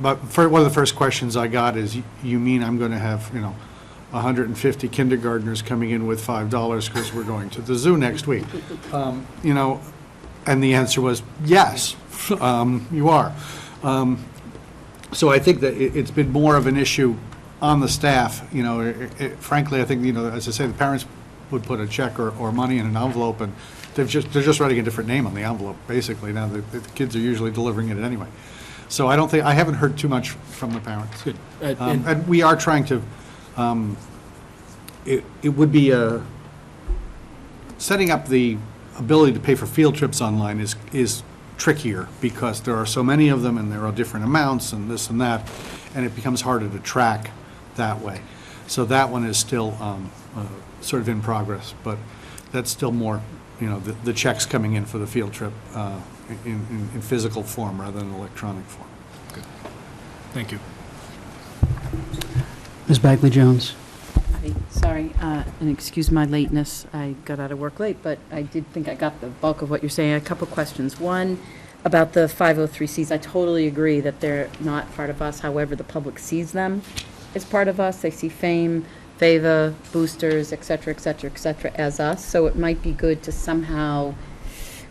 But one of the first questions I got is, you mean I'm going to have, 150 kindergartners coming in with $5 because we're going to the zoo next week? And the answer was, yes, you are. So I think that it's been more of an issue on the staff. Frankly, I think, as I say, the parents would put a check or money in an envelope, and they're just writing a different name on the envelope, basically. Now, the kids are usually delivering it anyway. So I haven't heard too much from the parents. Good. And we are trying to, it would be setting up the ability to pay for field trips online is trickier, because there are so many of them, and there are different amounts and this and that, and it becomes harder to track that way. So that one is still sort of in progress, but that's still more, the checks coming in for the field trip in physical form rather than electronic form. Good. Thank you. Ms. Bagley-Jones? Sorry, and excuse my lateness. I got out of work late, but I did think I got the bulk of what you're saying. A couple questions. One, about the 503Cs. I totally agree that they're not part of us. However, the public sees them as part of us. They see Fame, FAVA, boosters, et cetera, as us. So it might be good to somehow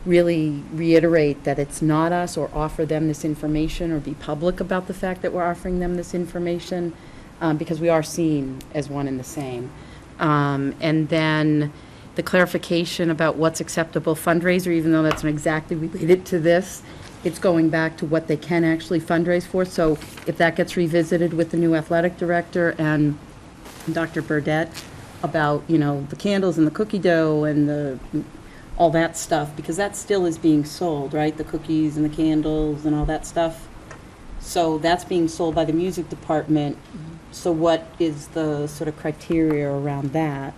really reiterate that it's not us, or offer them this information, or be public about the fact that we're offering them this information, because we are seen as one and the same. And then the clarification about what's acceptable fundraiser, even though that's not exactly related to this, it's going back to what they can actually fundraise for. So if that gets revisited with the new athletic director and Dr. Burdette about, the candles and the cookie dough and all that stuff, because that still is being sold, right? The cookies and the candles and all that stuff. So that's being sold by the music department. So what is the sort of criteria around that?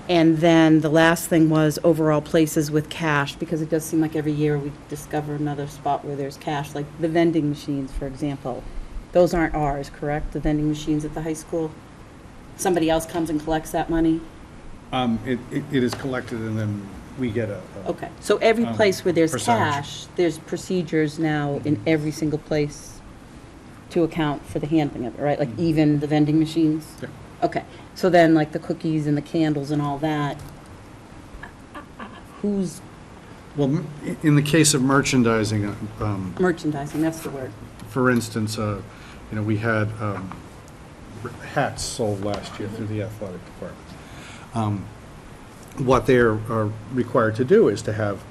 And then the last thing was overall places with cash, because it does seem like every year we discover another spot where there's cash, like the vending machines, for example. Those aren't ours, correct? The vending machines at the high school? Somebody else comes and collects that money? It is collected and then we get a. Okay, so every place where there's percentage. cash, there's procedures now in every single place to account for the handling of it, right? Like even the vending machines? Yeah. Okay, so then like the cookies and the candles and all that, who's Well, in the case of merchandising, merchandising, that's the word. for instance, we had hats sold last year through the athletic department. What they're required to do is to have,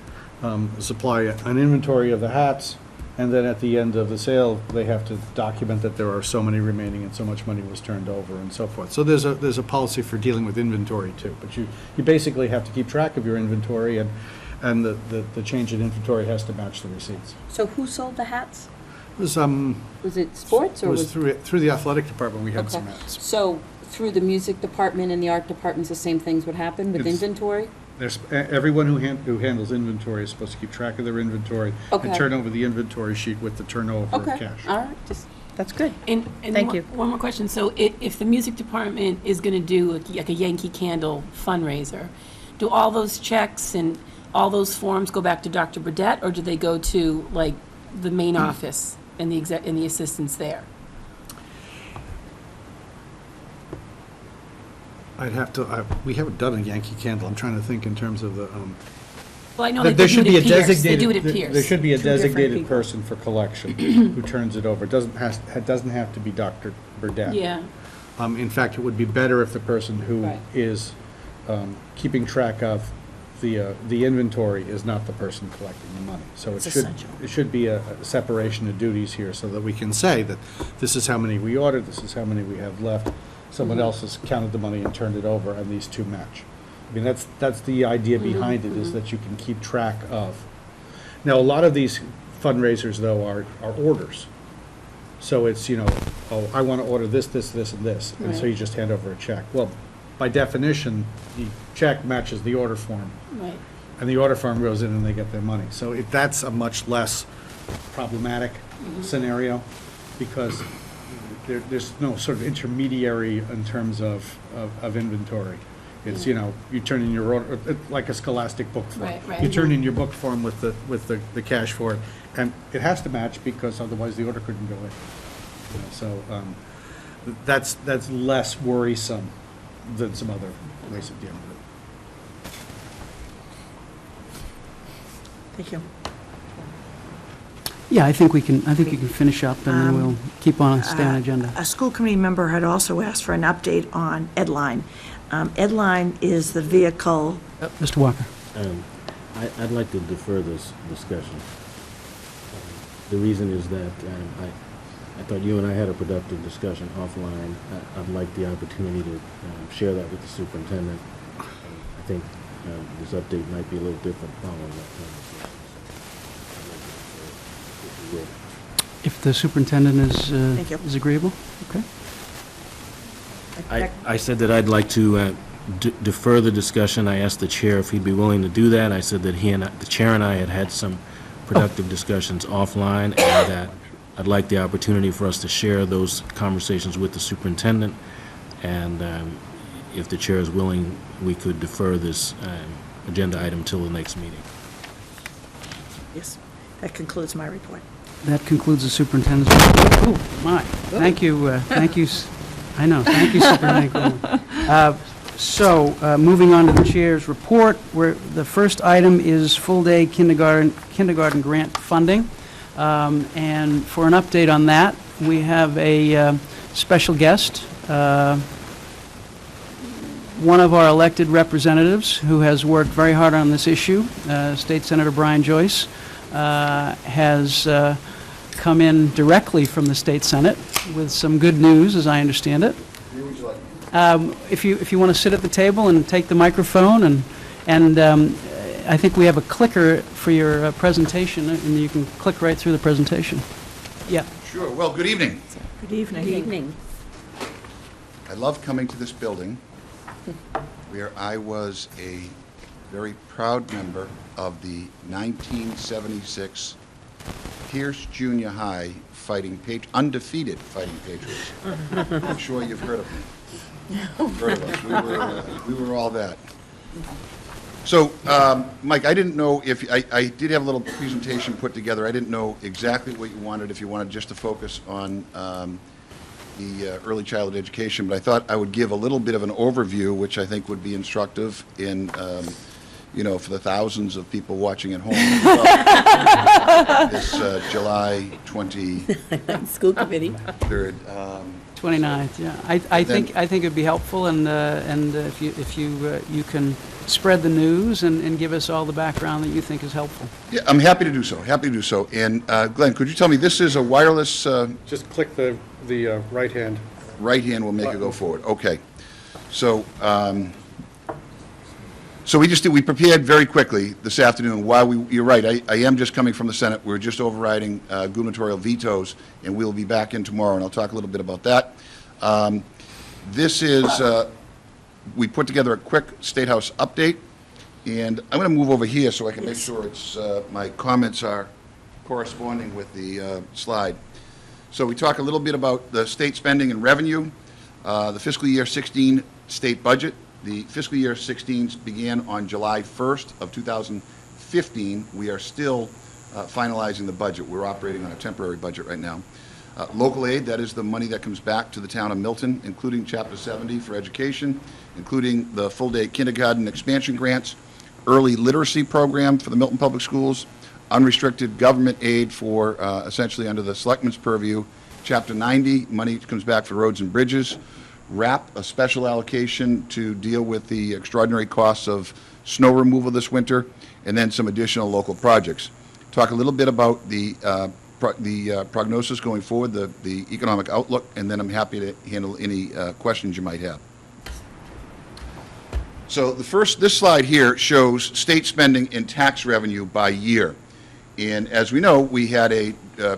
supply an inventory of the hats, and then at the end of the sale, they have to document that there are so many remaining and so much money was turned over and so forth. So there's a policy for dealing with inventory too, but you basically have to keep track of your inventory, and the change in inventory has to match the receipts. So who sold the hats? It was, Was it sports it or was through the athletic department, we had Okay. some hats. So through the music department and the art departments, the same things would happen with It's- inventory? Everyone who handles inventory is supposed to keep track of their inventory and Okay. turn over the inventory sheet with the turnover of Okay, cash. all right, that's good. And Thank one- you. One more question. So if the music department is going to do like a Yankee Candle fundraiser, do all those checks and all those forms go back to Dr. Burdette, or do they go to like the main office and the assistants there? We haven't done a Yankee Candle. I'm trying to think in terms of the, Well, I know there they do should it be a at Pierce. They designated. do it at Pierce. There should be a Two different designated people. person for collection who turns it over. It doesn't have to be Dr. Burdette. Yeah. In fact, it would be better if the person who Right. is keeping track of the inventory is not the person collecting the money. So It's essential. it should be a separation of duties here so that we can say that this is how many we ordered, this is how many we have left. Someone Mm-hmm. else has counted the money and turned it over, and these two match. I mean, that's the idea Mm-hmm. behind it, is that you can keep track of. Now, a lot of these fundraisers, though, are orders. So it's, oh, I want to order this, this, this, and this, and so Right. you just hand over a check. Well, by definition, the check matches the order form, Right. and the order form goes in and they get their money. So that's a much less problematic scenario, because there's no sort of intermediary in terms of inventory. It's, you turn in your order, like a scholastic book form. Right. You turn in your book form with the cash for it, and it has to match, because otherwise the order couldn't go in. So that's less worrisome than some other ways of dealing with it. Thank you. Yeah, I think you can finish up, and then we'll keep on, stay on agenda. A school committee member had also asked for an update on Edline. Edline is the vehicle. Mr. Walker? I'd like to defer this discussion. The reason is that I thought you and I had a productive discussion offline. I'd like the opportunity to share that with the superintendent. I think this update might be a little different following that conversation. If you will. If the superintendent Thank you. is agreeable? Okay. I said that I'd like to defer the discussion. I asked the chair if he'd be willing to do that. I said that the chair and I had some productive discussions offline, and that I'd like the opportunity for us to share those conversations with the superintendent. And if the chair is willing, we could defer this agenda item till the next meeting. Yes, that concludes my report. That concludes the superintendent's report. Oh, my. Thank you, I know, thank you, Superintendent Coleman. So, moving on to the chair's report, where the first item is full-day kindergarten grant funding. And for an update on that, we have a special guest, one of our elected representatives who has worked very hard on this issue, State Senator Brian Joyce, has come in directly from the State Senate with some good news, as I understand it. If you want to sit at the table and take the microphone, and I think we have a clicker for your presentation, and you can click right through the presentation. Yeah. Sure. Well, good evening. Good evening. Good evening. I love coming to this building where I was a very proud member of the 1976 Pierce Junior High undefeated Fighting Patriots. I'm sure you've heard of me. Heard of us. We were all that. So, Mike, I didn't know if, I did have a little presentation put together. I didn't know exactly what you wanted, if you wanted just to focus on the early childhood education, but I thought I would give a little bit of an overview, which I think would be instructive in, for the thousands of people watching at home. This July 23rd. School committee. 29th, yeah. I think it'd be helpful, and if you can spread the news and give us all the background that you think is helpful. Yeah, I'm happy to do so. And Glenn, could you tell me, this is a wireless? Just click the right hand. Right hand will make it go forward. Okay. So, we prepared very quickly this afternoon. You're right, I am just coming from the Senate. We're just overriding gubernatorial vetoes, and we'll be back in tomorrow, and I'll talk a little bit about that. This is, we put together a quick State House update, and I'm going to move over here so I can make sure it's, my comments are corresponding with the slide. So we talk a little bit about the state spending and revenue, the fiscal year 16 state budget. The fiscal year 16 began on July 1st of 2015. We are still finalizing the budget. We're operating on a temporary budget right now. Local aid, that is the money that comes back to the town of Milton, including Chapter 70 for education, including the full-day kindergarten expansion grants, early literacy program for the Milton Public Schools, unrestricted government aid for essentially under the Selectmen's purview, Chapter 90, money comes back for roads and bridges, RAP, a special allocation to deal with the extraordinary costs of snow removal this winter, and then some additional local projects. Talk a little bit about the prognosis going forward, the economic outlook, and then I'm happy to handle any questions you might have. So this slide here shows state spending and tax revenue by year. And as we know, we had a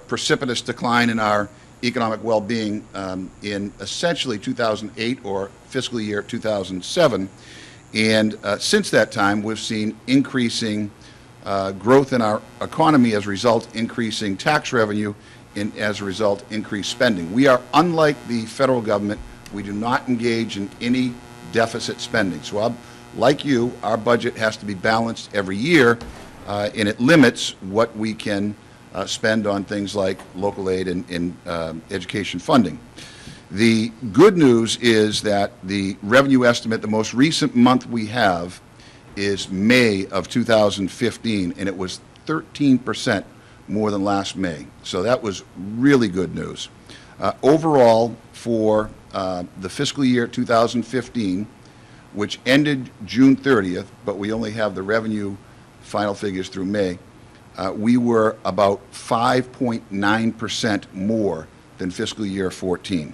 precipitous decline in our economic well-being in essentially 2008 or fiscal year 2007. And since that time, we've seen increasing growth in our economy, as a result, increasing tax revenue, and as a result, increased spending. We are unlike the federal government. We do not engage in any deficit spending. So like you, our budget has to be balanced every year, and it limits what we can spend on things like local aid and education funding. The good news is that the revenue estimate, the most recent month we have, is May of 2015, and it was 13% more than last May. So that was really good news. Overall, for the fiscal year 2015, which ended June 30th, but we only have the revenue final figures through May, we were about 5.9% more than fiscal year 14.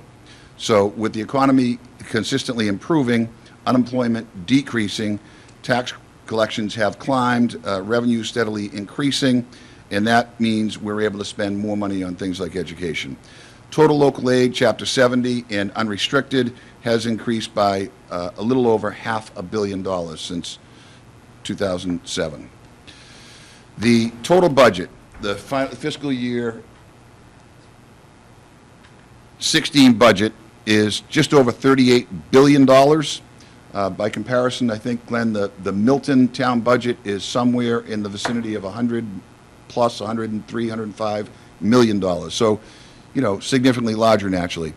So with the economy consistently improving, unemployment decreasing, tax collections have climbed, revenue steadily increasing, and that means we're able to spend more money on things like education. Total local aid, Chapter 70, and unrestricted has increased by a little over $500 million since 2007. The total budget, the fiscal year 16 budget, is just over $38 billion. By comparison, I think, Glenn, the Milton town budget is somewhere in the vicinity of $100 plus, $103, $105 million. So, significantly larger naturally.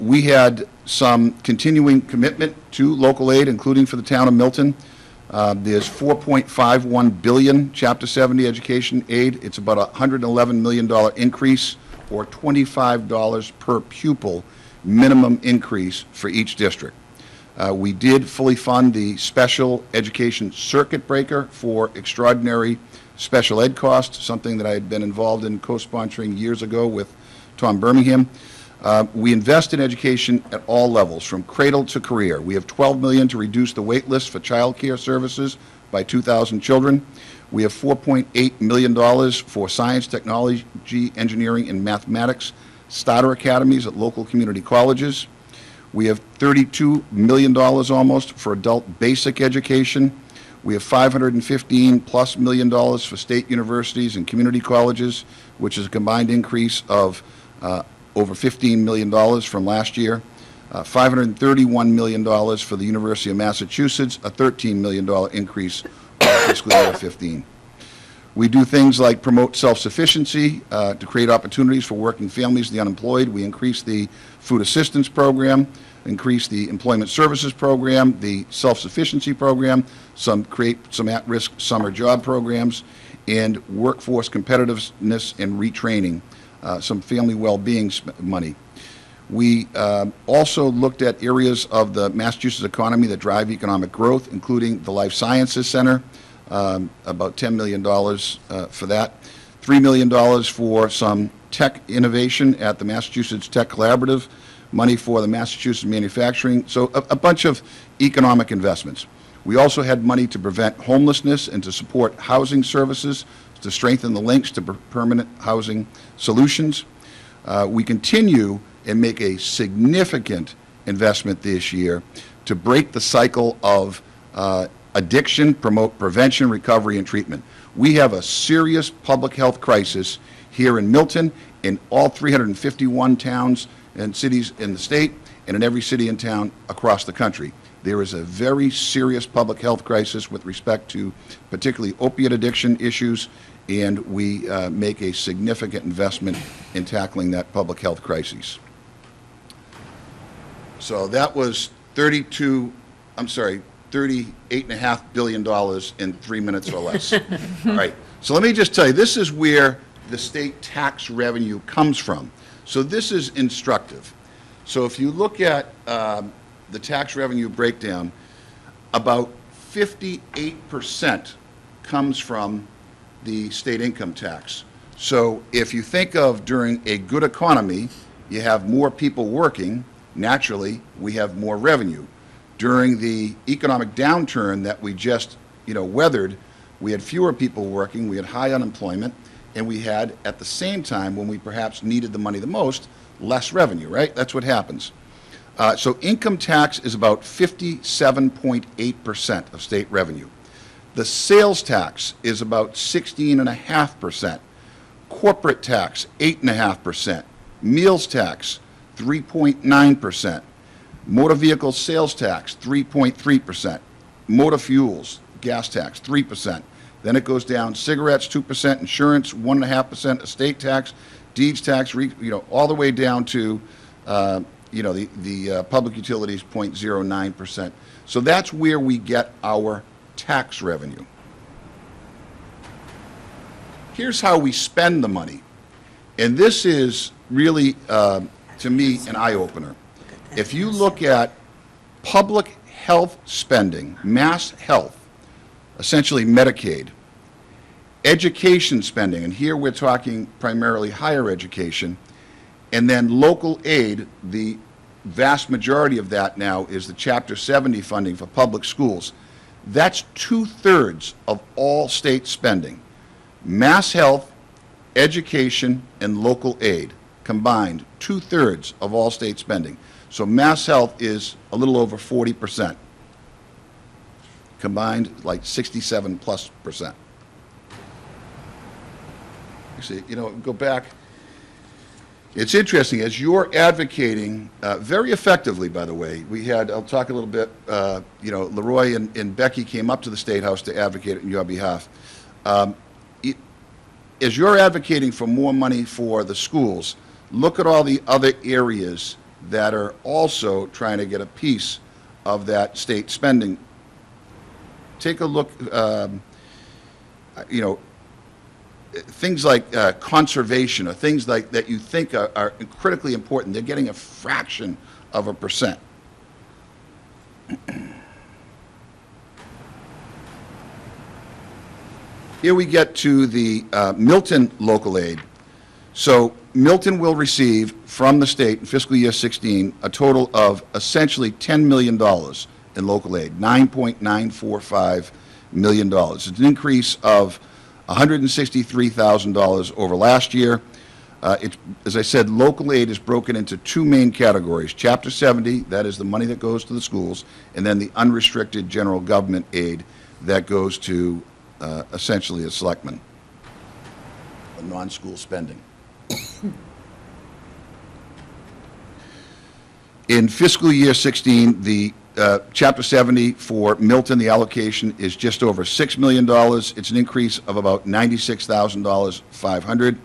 We had some continuing commitment to local aid, including for the town of Milton. There's $4.51 billion Chapter 70 education aid. It's about a $111 million increase, or $25 per pupil minimum increase for each district. We did fully fund the special education circuit breaker for extraordinary special ed costs, something that I had been involved in co-sponsoring years ago with Tom Birmingham. We invest in education at all levels, from cradle to career. We have $12 million to reduce the wait list for child care services by 2,000 children. We have $4.8 million for science, technology, engineering, and mathematics starter academies at local community colleges. We have $32 million almost for adult basic education. We have $515+ million for state universities and community colleges, which is a combined increase of over $15 million from last year. $531 million for the University of Massachusetts, a $13 million increase over fiscal year 15. We do things like promote self-sufficiency to create opportunities for working families and the unemployed. We increase the food assistance program, increase the employment services program, the self-sufficiency program, create some at-risk summer job programs, and workforce competitiveness and retraining, some family well-being money. We also looked at areas of the Massachusetts economy that drive economic growth, including the Life Sciences Center, about $10 million for that, $3 million for some tech innovation at the Massachusetts Tech Collaborative, money for the Massachusetts manufacturing, so a bunch of economic investments. We also had money to prevent homelessness and to support housing services, to strengthen the links to permanent housing solutions. We continue and make a significant investment this year to break the cycle of addiction, promote prevention, recovery, and treatment. We have a serious public health crisis here in Milton, in all 351 towns and cities in the state, and in every city and town across the country. There is a very serious public health crisis with respect to particularly opiate addiction issues, and we make a significant investment in tackling that public health crisis. So that was $38.5 billion in 3 minutes or less. All right, so let me just tell you, this is where the state tax revenue comes from. So this is instructive. So if you look at the tax revenue breakdown, about 58% comes from the state income tax. So if you think of during a good economy, you have more people working, naturally, we have more revenue. During the economic downturn that we just, weathered, we had fewer people working, we had high unemployment, and we had, at the same time, when we perhaps needed the money the most, less revenue, right? That's what happens. So income tax is about 57.8% of state revenue. The sales tax is about 16.5%. Corporate tax, 8.5%. Meals tax, 3.9%. Motor vehicle sales tax, 3.3%. Motor fuels, gas tax, 3%. Then it goes down, cigarettes, 2%, insurance, 1.5%, estate tax, deeds tax, all the way down to, the public utilities, 0.09%. So that's where we get our tax revenue. Here's how we spend the money. And this is really, to me, an eye-opener. If you look at public health spending, mass health, essentially Medicaid, education spending, and here we're talking primarily higher education, and then local aid, the vast majority of that now is the Chapter 70 funding for public schools. That's 2/3 of all state spending. Mass health, education, and local aid combined, 2/3 of all state spending. So mass health is a little over 40%. Combined, like 67+%. You see, go back. It's interesting, as you're advocating, very effectively, by the way, I'll talk a little bit, Leroy and Becky came up to the State House to advocate on your behalf. As you're advocating for more money for the schools, look at all the other areas that are also trying to get a piece of that state spending. Take a look, things like conservation or things like that you think are critically important. They're getting a fraction of a percent. Here we get to the Milton local aid. So Milton will receive from the state in fiscal year 16 a total of essentially $10 million in local aid, $9.945 million. It's an increase of $163,000 over last year. As I said, local aid is broken into two main categories. Chapter 70, that is the money that goes to the schools, and then the unrestricted general government aid that goes to essentially the selectmen, the non-school spending. In fiscal year 16, the Chapter 70 for Milton, the allocation is just over $6 million. It's an increase of about $96,500.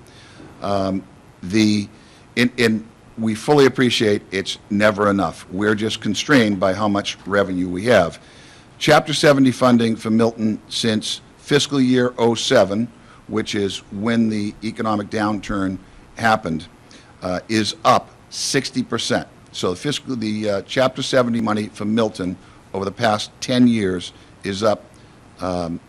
We fully appreciate it's never enough. We're just constrained by how much revenue we have. Chapter 70 funding for Milton since fiscal year 07, which is when the economic downturn happened, is up 60%. So the Chapter 70 money for Milton over the past 10 years is up 60%.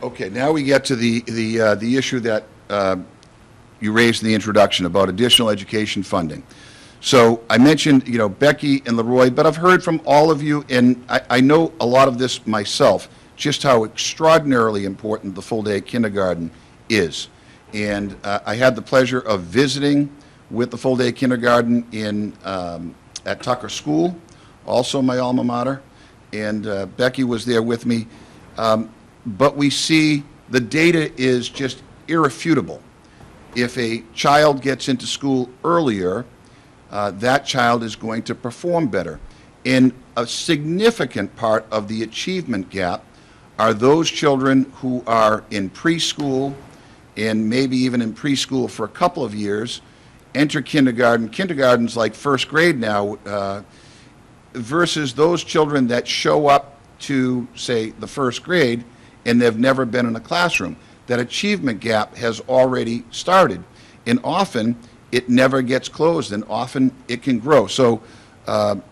Okay, now we get to the issue that you raised in the introduction about additional education funding. So I mentioned, Becky and Leroy, but I've heard from all of you, and I know a lot of this myself, just how extraordinarily important the full-day kindergarten is. And I had the pleasure of visiting with the full-day kindergarten at Tucker School, also my alma mater, and Becky was there with me. But we see the data is just irrefutable. If a child gets into school earlier, that child is going to perform better. And a significant part of the achievement gap are those children who are in preschool and maybe even in preschool for a couple of years, enter kindergarten. Kindergarten's like first grade now, versus those children that show up to, say, the first grade and they've never been in a classroom. That achievement gap has already started. And often, it never gets closed, and often it can grow. So, I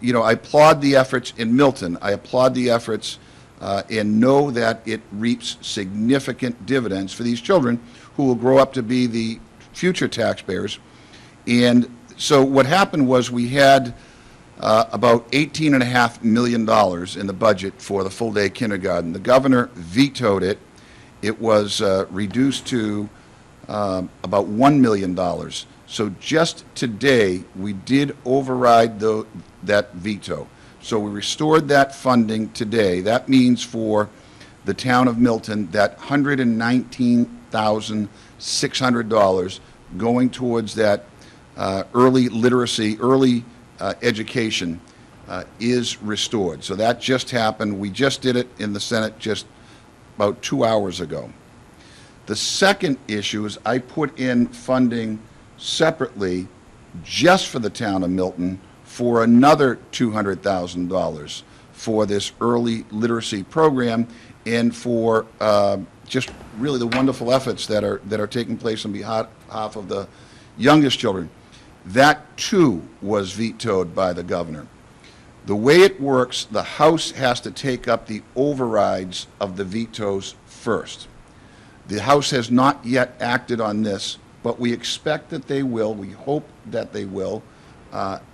applaud the efforts in Milton. I applaud the efforts and know that it reaps significant dividends for these children who will grow up to be the future taxpayers. And so what happened was we had about $18.5 million in the budget for the full-day kindergarten. The governor vetoed it. It was reduced to about $1 million. So just today, we did override that veto. So we restored that funding today. That means for the town of Milton, that $119,600 going towards that early literacy, early education is restored. So that just happened. We just did it in the Senate just about 2 hours ago. The second issue is I put in funding separately just for the town of Milton for another $200,000 for this early literacy program and for just really the wonderful efforts that are taking place on behalf of the youngest children. That too was vetoed by the governor. The way it works, the House has to take up the overrides of the vetoes first. The House has not yet acted on this, but we expect that they will. We hope that they will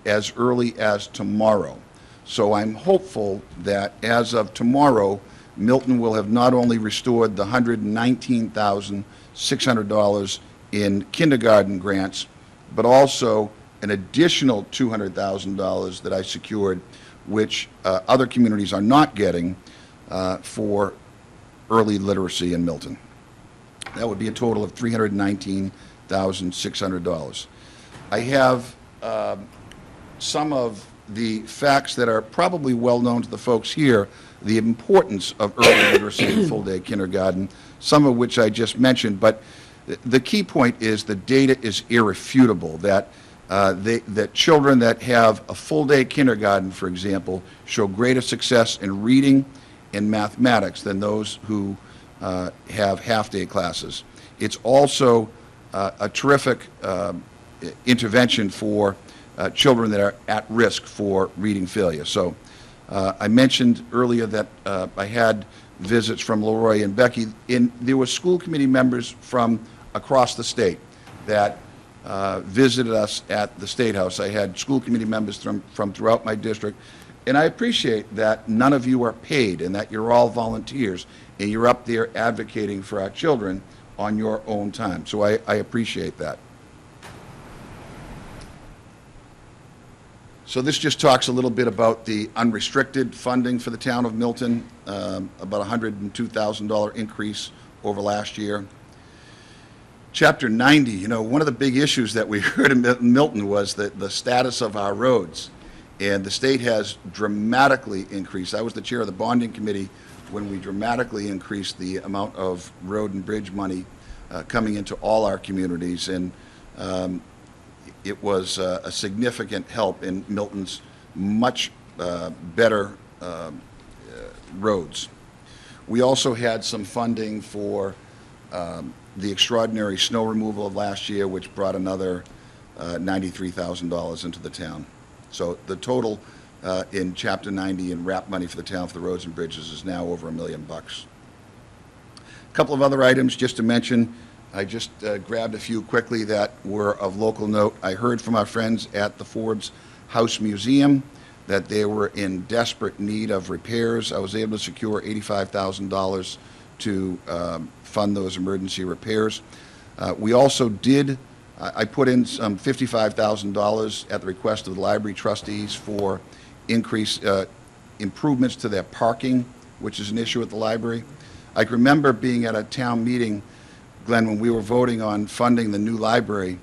as early as tomorrow. So I'm hopeful that as of tomorrow, Milton will have not only restored the $119,600 in kindergarten grants, but also an additional $200,000 that I secured, which other communities are not getting for early literacy in Milton. That would be a total of $319,600. I have some of the facts that are probably well known to the folks here, the importance of early literacy and full-day kindergarten, some of which I just mentioned, but the key point is the data is irrefutable, that that children that have a full-day kindergarten, for example, show greater success in reading and mathematics than those who have half-day classes. It's also a terrific intervention for children that are at risk for reading failure. So I mentioned earlier that I had visits from Leroy and Becky, and there were school committee members from across the state that visited us at the State House. I had school committee members from throughout my district, and I appreciate that none of you are paid and that you're all volunteers and you're up there advocating for our children on your own time. So I appreciate that. So this just talks a little bit about the unrestricted funding for the town of Milton, about $102,000 increase over last year. Chapter 90, you know, one of the big issues that we heard in Milton was the status of our roads. And the state has dramatically increased. I was the chair of the bonding committee when we dramatically increased the amount of road and bridge money coming into all our communities. And it was a significant help in Milton's much better roads. We also had some funding for the extraordinary snow removal of last year, which brought another $93,000 into the town. So the total in Chapter 90 in RAP money for the town for the roads and bridges is now over $1 million. A couple of other items just to mention. I just grabbed a few quickly that were of local note. I heard from our friends at the Ford's House Museum that they were in desperate need of repairs. I was able to secure $85,000 to fund those emergency repairs. We also did, I put in some $55,000 at the request of the library trustees for improvements to their parking, which is an issue at the library. I can remember being at a town meeting, Glenn, when we were voting on funding the new library,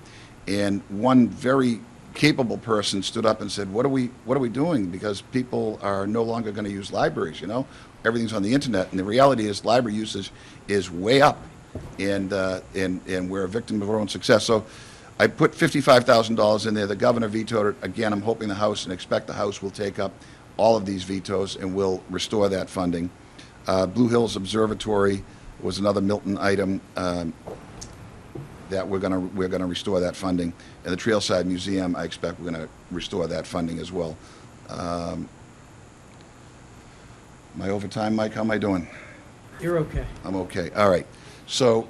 and one very capable person stood up and said, what are we doing? Because people are no longer going to use libraries, you know? Everything's on the internet, and the reality is library usage is way up, and we're a victim of our own success. So I put $55,000 in there. The governor vetoed it. Again, I'm hoping the House and expect the House will take up all of these vetoes and will restore that funding. Blue Hills Observatory was another Milton item that we're going to restore that funding. And the Trailside Museum, I expect we're going to restore that funding as well. My overtime, Mike, how am I doing? You're okay. I'm okay. All right. So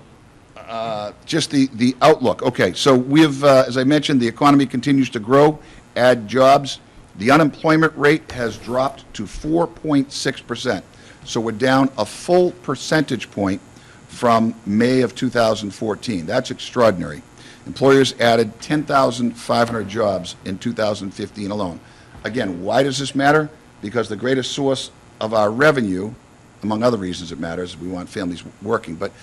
just the outlook. Okay. So we've, as I mentioned, the economy continues to grow, add jobs. The unemployment rate has dropped to 4.6%. So we're down a full percentage point from May of 2014. That's extraordinary. Employers added 10,500 jobs in 2015 alone. Again, why does this matter? Because the greatest source of our revenue, among other reasons it matters, we want families working, but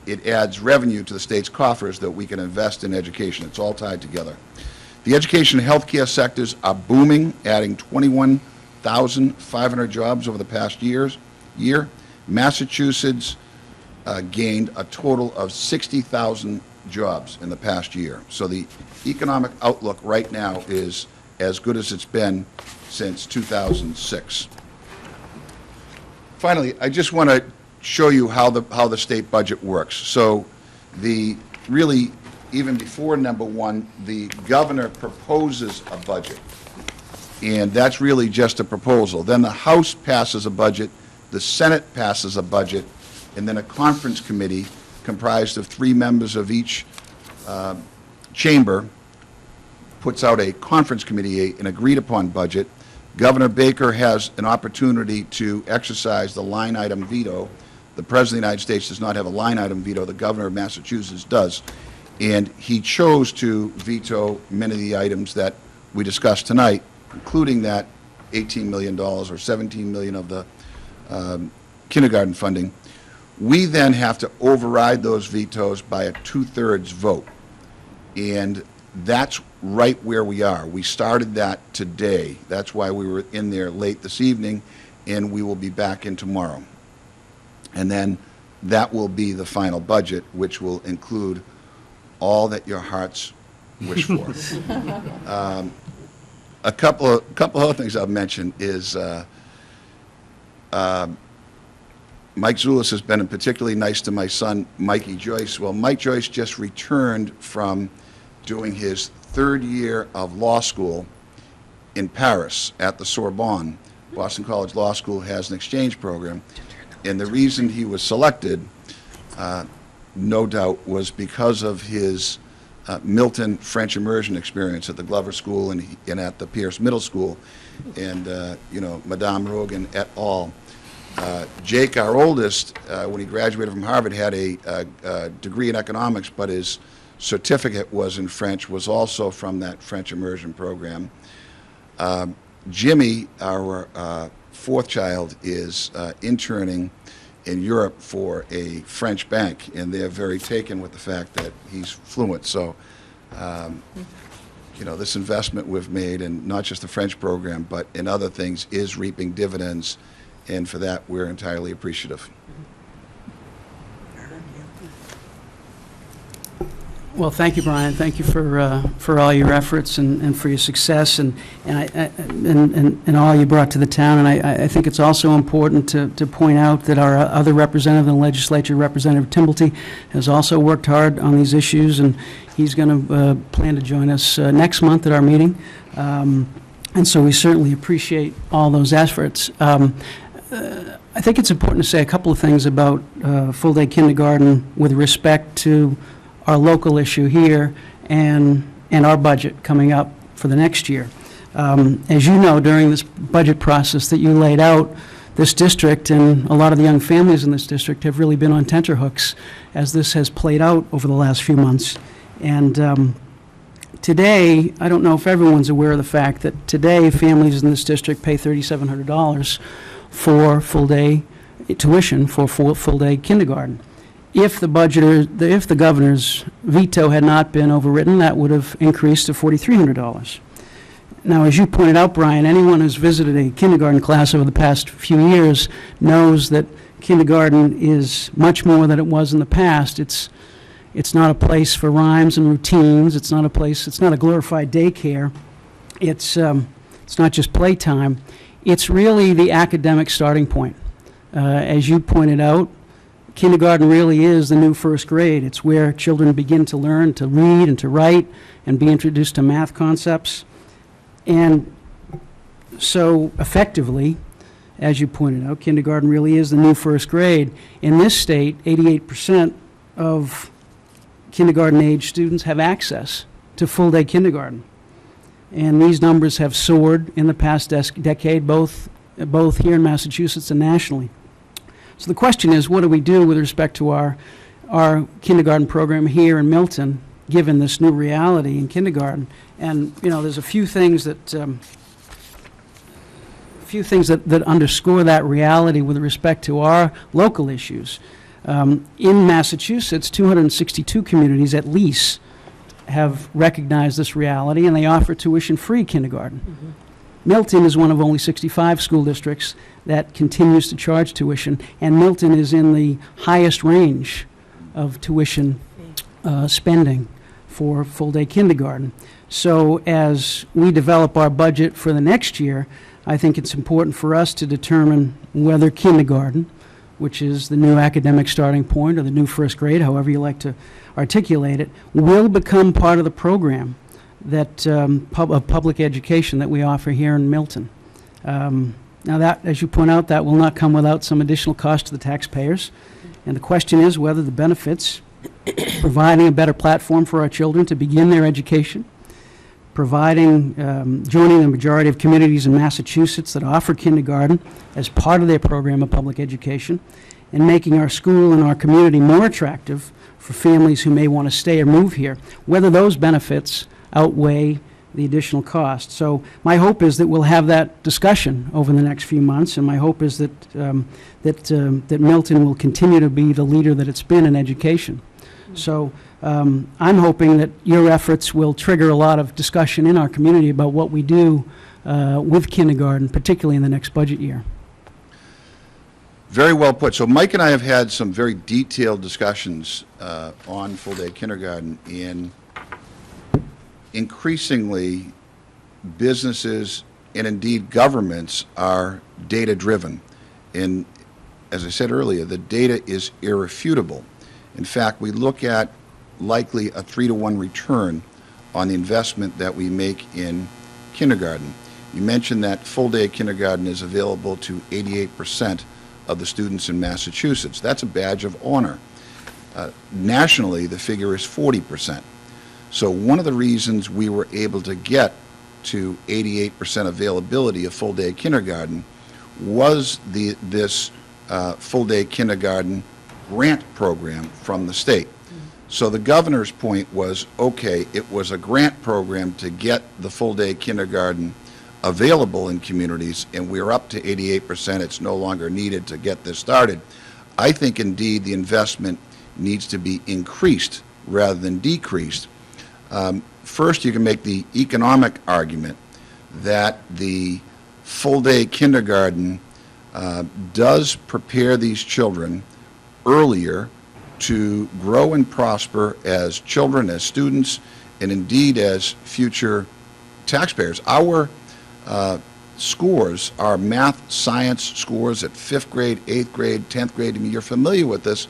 it adds revenue to the state's coffers that we can invest in education. It's all tied together. The education and healthcare sectors are booming, adding 21,500 jobs over the past year. Massachusetts gained a total of 60,000 jobs in the past year. So the economic outlook right now is as good as it's been since 2006. Finally, I just want to show you how the state budget works. So really, even before number one, the governor proposes a budget, and that's really just a proposal. Then the House passes a budget, the Senate passes a budget, and then a conference committee comprised of 3 members of each chamber puts out a conference committee, an agreed-upon budget. Governor Baker has an opportunity to exercise the line item veto. The President of the United States does not have a line item veto. The governor of Massachusetts does. And he chose to veto many of the items that we discussed tonight, including that $18 million or $17 million of the kindergarten funding. We then have to override those vetoes by a 2/3 vote. And That's right where we are. We started that today. That's why we were in there late this evening, and we will be back in tomorrow. And then that will be the final budget, which will include all that your hearts wish for. A couple other things I'll mention is Mike Zulis has been particularly nice to my son, Mikey Joyce. Well, Mike Joyce just returned from doing his third year of law school in Paris at the Sorbonne. Boston College Law School has an exchange program, and the reason he was selected, no doubt, was because of his Milton French immersion experience at the Glover School and at the Pierce Middle School, and Madame Rogan et al. Jake, our oldest, when he graduated from Harvard, had a degree in economics, but his certificate was in French, was also from that French immersion program. Jimmy, our fourth child, is interning in Europe for a French bank, and they're very taken with the fact that he's fluent. So, this investment we've made in not just the French program, but in other things, is reaping dividends, and for that, we're entirely appreciative. Well, thank you, Brian. Thank you for all your efforts and for your success and all you brought to the town. And I think it's also important to point out that our other representative in the legislature, Representative Timblety, has also worked hard on these issues, and he's going to plan to join us next month at our meeting. And so we certainly appreciate all those efforts. I think it's important to say a couple of things about full-day kindergarten with respect to our local issue here and our budget coming up for the next year. As you know, during this budget process that you laid out, this district and a lot of the young families in this district have really been on tenterhooks as this has played out over the last few months. And today, I don't know if everyone's aware of the fact that today families in this district pay $3,700 for full-day tuition for full-day kindergarten. If the governor's veto had not been overridden, that would have increased to $4,300. Now, as you pointed out, Brian, anyone who's visited a kindergarten class over the past few years knows that kindergarten is much more than it was in the past. It's not a place for rhymes and routines. It's not a glorified daycare. It's not just playtime. It's really the academic starting point. As you pointed out, kindergarten really is the new first grade. It's where children begin to learn to read and to write and be introduced to math concepts. And so effectively, as you pointed out, kindergarten really is the new first grade. In this state, 88% of kindergarten-age students have access to full-day kindergarten. And these numbers have soared in the past decade, both here in Massachusetts and nationally. So the question is, what do we do with respect to our kindergarten program here in Milton, given this new reality in kindergarten? And there's a few things that underscore that reality with respect to our local issues. In Massachusetts, 262 communities at least have recognized this reality, and they offer tuition-free kindergarten. Mm-hmm. Milton is one of only 65 school districts that continues to charge tuition, and Milton is in the highest range of tuition spending for full-day kindergarten. So as we develop our budget for the next year, I think it's important for us to determine whether kindergarten, which is the new academic starting point or the new first grade, however you like to articulate it, will become part of the program that of public education that we offer here in Milton. Now that, as you point out, that will not come without some additional cost to the taxpayers. And the question is whether the benefits, providing a better platform for our children to begin their education, joining the majority of communities in Massachusetts that offer kindergarten as part of their program of public education, and making our school and our community more attractive for families who may want to stay or move here, whether those benefits outweigh the additional cost. So my hope is that we'll have that discussion over the next few months, and my hope is that Milton will continue to be the leader that it's been in education. So I'm hoping that your efforts will trigger a lot of discussion in our community about what we do with kindergarten, particularly in the next budget year. Very well put. So Mike and I have had some very detailed discussions on full-day kindergarten, and increasingly businesses and indeed governments are data-driven. And as I said earlier, the data is irrefutable. In fact, we look at likely a 3-to-1 return on the investment that we make in kindergarten. You mentioned that full-day kindergarten is available to 88% of the students in Massachusetts. That's a badge of honor. Nationally, the figure is 40%. So one of the reasons we were able to get to 88% availability of full-day kindergarten was this full-day kindergarten grant program from the state. So the governor's point was, okay, it was a grant program to get the full-day kindergarten available in communities, and we're up to 88%. It's no longer needed to get this started. I think indeed the investment needs to be increased rather than decreased. First, you can make the economic argument that the full-day kindergarten does prepare these children earlier to grow and prosper as children, as students, and indeed as future taxpayers. Our scores, our math, science scores at 5th grade, 8th grade, 10th grade, I mean, you're familiar with this,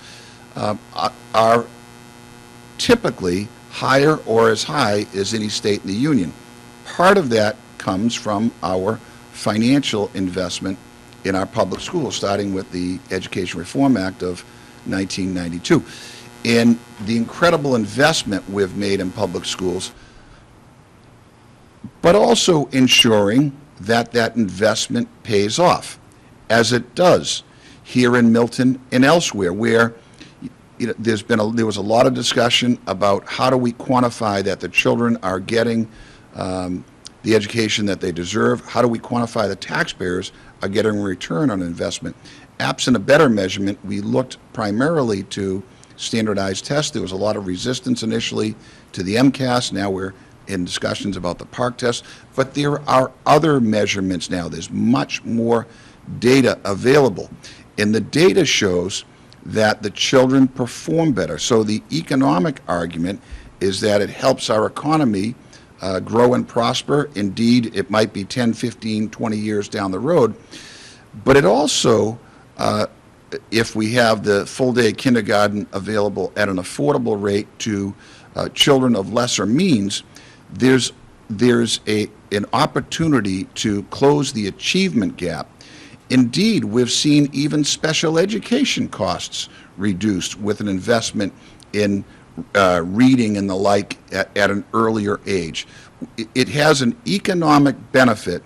are typically higher or as high as any state in the union. Part of that comes from our financial investment in our public schools, starting with the Education Reform Act of 1992. And the incredible investment we've made in public schools, but also ensuring that that investment pays off, as it does here in Milton and elsewhere, where there was a lot of discussion about how do we quantify that the children are getting the education that they deserve, how do we quantify the taxpayers are getting a return on investment. Absent a better measurement, we looked primarily to standardized tests. There was a lot of resistance initially to the MCAS. Now we're in discussions about the PARCC test, but there are other measurements now. There's much more data available, and the data shows that the children perform better. So the economic argument is that it helps our economy grow and prosper. Indeed, it might be 10, 15, 20 years down the road, but it also, if we have the full-day kindergarten available at an affordable rate to children of lesser means, there's an opportunity to close the achievement gap. Indeed, we've seen even special education costs reduced with an investment in reading and the like at an earlier age. It has an economic benefit,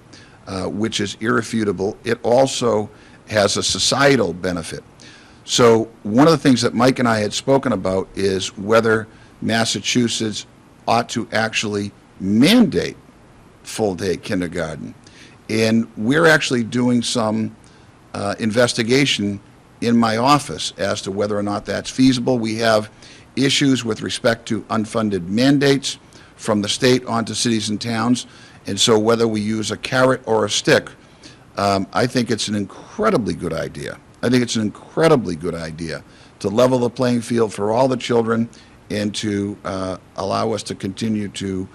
which is irrefutable. It also has a societal benefit. So one of the things that Mike and I had spoken about is whether Massachusetts ought to actually mandate full-day kindergarten. And we're actually doing some investigation in my office as to whether or not that's feasible. We have issues with respect to unfunded mandates from the state onto cities and towns, and so whether we use a carrot or a stick, I think it's an incredibly good idea. I think it's an incredibly good idea to level the playing field for all the children and to allow us to continue to,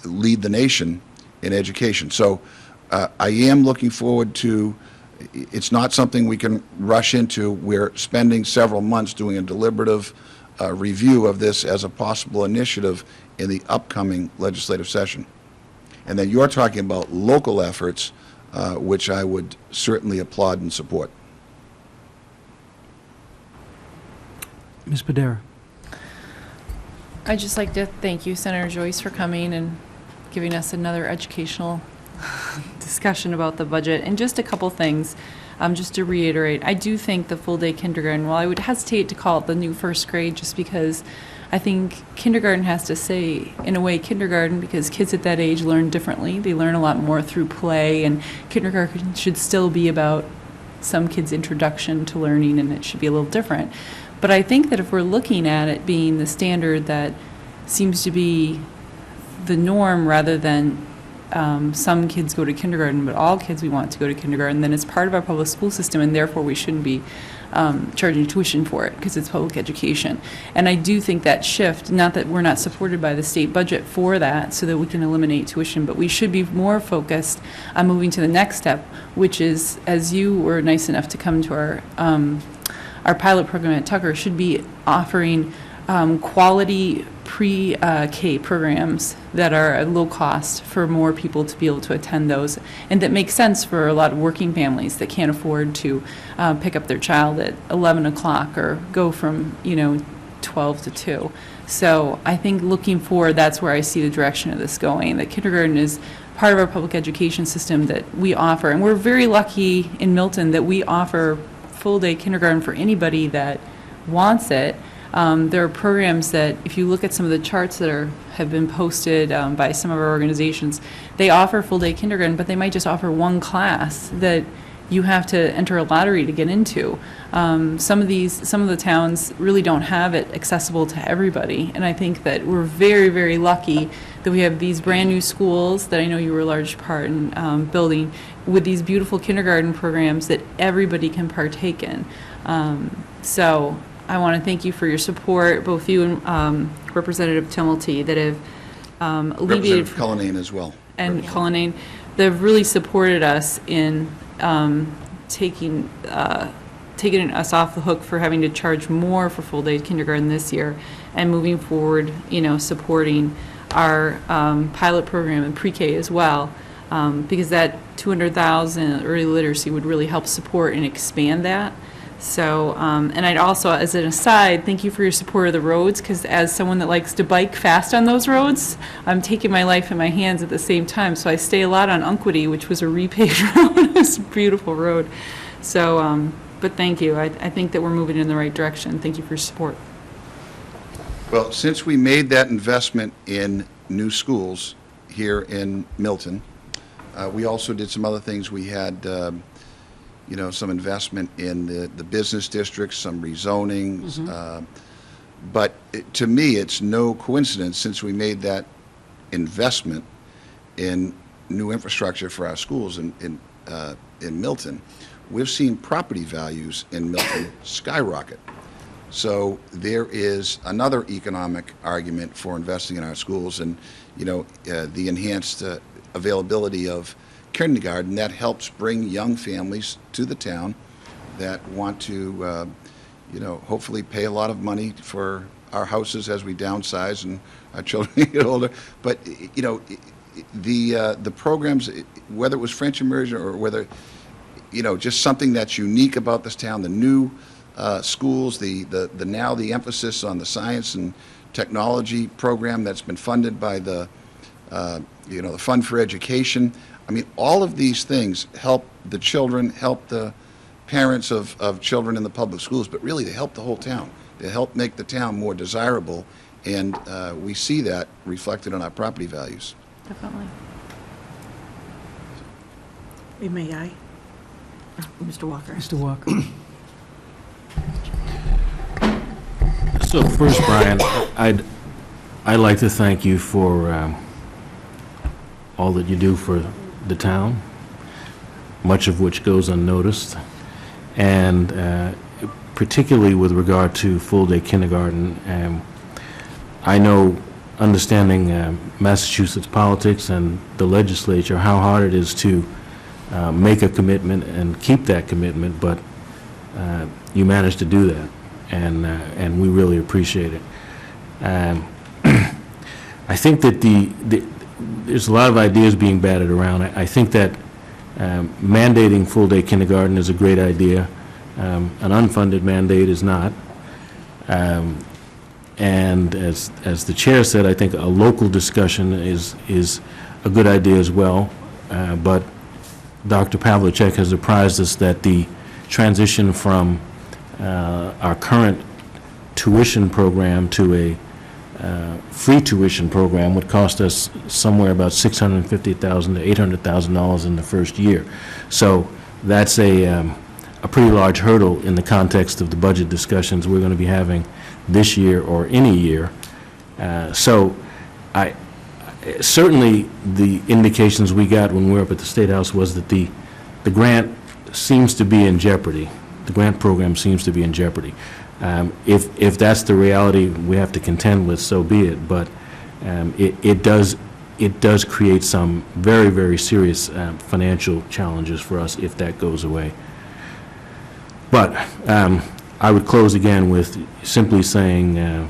lead the nation in education. So I am looking forward to, it's not something we can rush into. We're spending several months doing a deliberative review of this as a possible initiative in the upcoming legislative session. And then you're talking about local efforts, which I would certainly applaud and support. Ms. Padera. I'd just like to thank you, Senator Joyce, for coming and giving us another educational discussion about the budget. And just a couple things, just to reiterate, I do think the full-day kindergarten, while I would hesitate to call it the new first grade, just because I think kindergarten has to say, in a way, kindergarten, because kids at that age learn differently. They learn a lot more through play, and kindergarten should still be about some kids' introduction to learning, and it should be a little different. But I think that if we're looking at it being the standard that seems to be the norm rather than some kids go to kindergarten, but all kids we want to go to kindergarten, then it's part of our public school system, and therefore we shouldn't be charging tuition for it because it's public education. And I do think that shift, not that we're not supported by the state budget for that so that we can eliminate tuition, but we should be more focused on moving to the next step, which is, as you were nice enough to come to our pilot program at Tucker, should be offering quality pre-K programs that are at low cost for more people to be able to attend those, and that make sense for a lot of working families that can't afford to pick up their child at 11 o'clock or go from 12 to 2. So I think looking forward, that's where I see the direction of this going, that kindergarten is part of our public education system that we offer, and we're very lucky in Milton that we offer full-day kindergarten for anybody that wants it. There are programs that, if you look at some of the charts that have been posted by some of our organizations, they offer full-day kindergarten, but they might just offer one class that you have to enter a lottery to get into. Some of the towns really don't have it accessible to everybody, and I think that we're very, very lucky that we have these brand-new schools that I know you were a large part in building, with these beautiful kindergarten programs that everybody can partake in. So I want to thank you for your support, both you and Representative Tumulty, that have alleviated... Representative Cullinane as well. And Cullinane, that have really supported us in taking us off the hook for having to charge more for full-day kindergarten this year, and moving forward, supporting our pilot program in pre-K as well, because that 200,000 early literacy would really help support and expand that. So, and I'd also, as an aside, thank you for your support of the roads, because as someone that likes to bike fast on those roads, I'm taking my life in my hands at the same time. So I stay a lot on Unquity, which was a repaved road. It's a beautiful road. So, but thank you. I think that we're moving in the right direction. Thank you for your support. Well, since we made that investment in new schools here in Milton, we also did some other things. We had some investment in the business districts, some rezonings. But to me, it's no coincidence, since we made that investment in new infrastructure for our schools in Milton, we've seen property values in Milton skyrocket. So there is another economic argument for investing in our schools, and the enhanced availability of kindergarten that helps bring young families to the town that want to, hopefully pay a lot of money for our houses as we downsize and our children get older. But the programs, whether it was French immersion or whether just something that's unique about this town, the new schools, now the emphasis on the science and technology program that's been funded by the the Fund for Education. I mean, all of these things help the children, help the parents of children in the public schools, but really they help the whole town. They help make the town more desirable, and we see that reflected in our property values. Definitely. May I? Mr. Walker. Mr. Walker. So first, Brian, I'd like to thank you for all that you do for the town, much of which goes unnoticed, and particularly with regard to full-day kindergarten. I know, understanding Massachusetts politics and the legislature, how hard it is to make a commitment and keep that commitment, but you managed to do that, and we really appreciate it. I think that there's a lot of ideas being batted around. I think that mandating full-day kindergarten is a great idea. An unfunded mandate is not. And as the chair said, I think a local discussion is a good idea as well. But Dr. Pavlicek has apprised us that the transition from our current tuition program to a free tuition program would cost us somewhere about $650,000 to $800,000 in the first year. So that's a a pretty large hurdle in the context of the budget discussions we're going to be having this year or any year. So certainly the indications we got when we were up at the State House was that the grant seems to be in jeopardy. The grant program seems to be in jeopardy. If that's the reality we have to contend with, so be it. But it does create some very, very serious financial challenges for us if that goes away. But I would close again with simply saying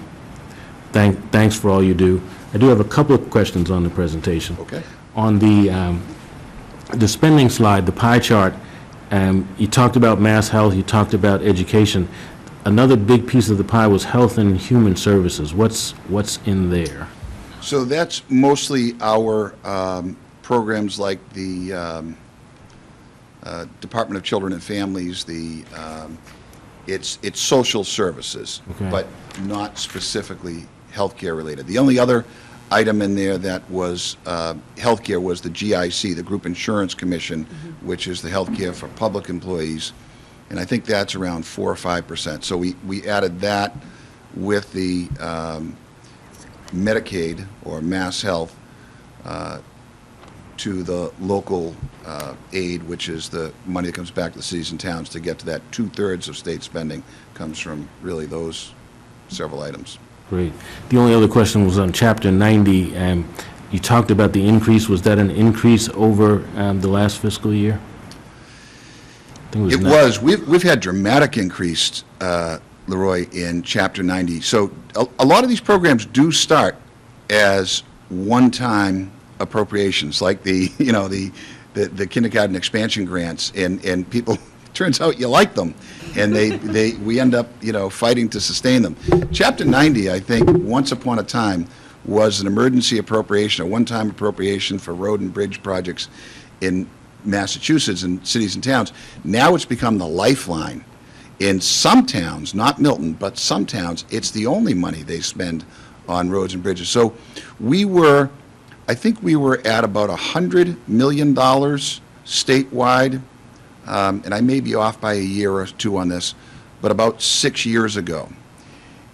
thanks for all you do. I do have a couple of questions on the presentation. Okay. On the spending slide, the pie chart, you talked about mass health, you talked about education. Another big piece of the pie was health and human services. What's in there? So that's mostly our programs like the Department of Children and Families, it's social services, Okay. but not specifically healthcare related. The only other item in there that was healthcare was the GIC, the Group Insurance Commission, which is the healthcare for public employees, and I think that's around 4 or 5%. So we added that with the Medicaid or Mass Health to the local aid, which is the money that comes back to the cities and towns to get to that 2/3 of state spending comes from really those several items. Great. The only other question was on Chapter 90. You talked about the increase. Was that an increase over the last fiscal year? I think It was. We've had dramatic increase, Leroy, in Chapter 90. So a lot of these programs do start as one-time appropriations, like the kindergarten expansion grants, and people, turns out you like them, and we end up, fighting to sustain them. Chapter 90, I think, once upon a time, was an emergency appropriation, a one-time appropriation for road and bridge projects in Massachusetts and cities and towns. Now it's become the lifeline. In some towns, not Milton, but some towns, it's the only money they spend on roads and bridges. So I think we were at about $100 million statewide, and I may be off by a year or two on this, but about 6 years ago.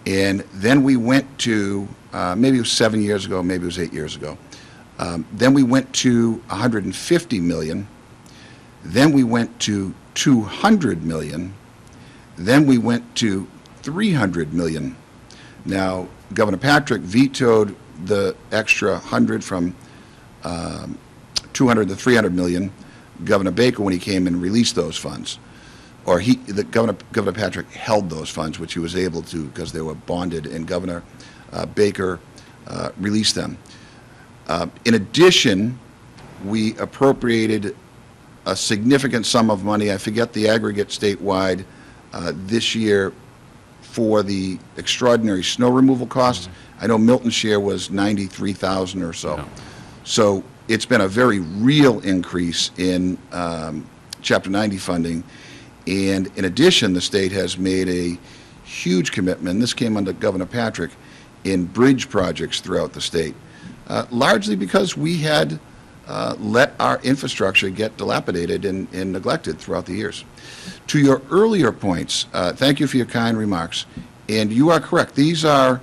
And then we went to, maybe it was 7 years ago, maybe it was 8 years ago. Then we went to $150 million. Then we went to $200 million. Then we went to $300 million. Now, Governor Patrick vetoed the extra 100 from 200 to 300 million. Governor Baker, when he came and released those funds, or Governor Patrick held those funds, which he was able to because they were bonded, and Governor Baker released them. In addition, we appropriated a significant sum of money, I forget the aggregate statewide, this year for the extraordinary snow removal costs. I know Milton's share was $93,000 or so. Yeah. So it's been a very real increase in Chapter 90 funding. And in addition, the state has made a huge commitment, and this came under Governor Patrick, in bridge projects throughout the state, largely because we had let our infrastructure get dilapidated and neglected throughout the years. To your earlier points, thank you for your kind remarks, and you are correct. These are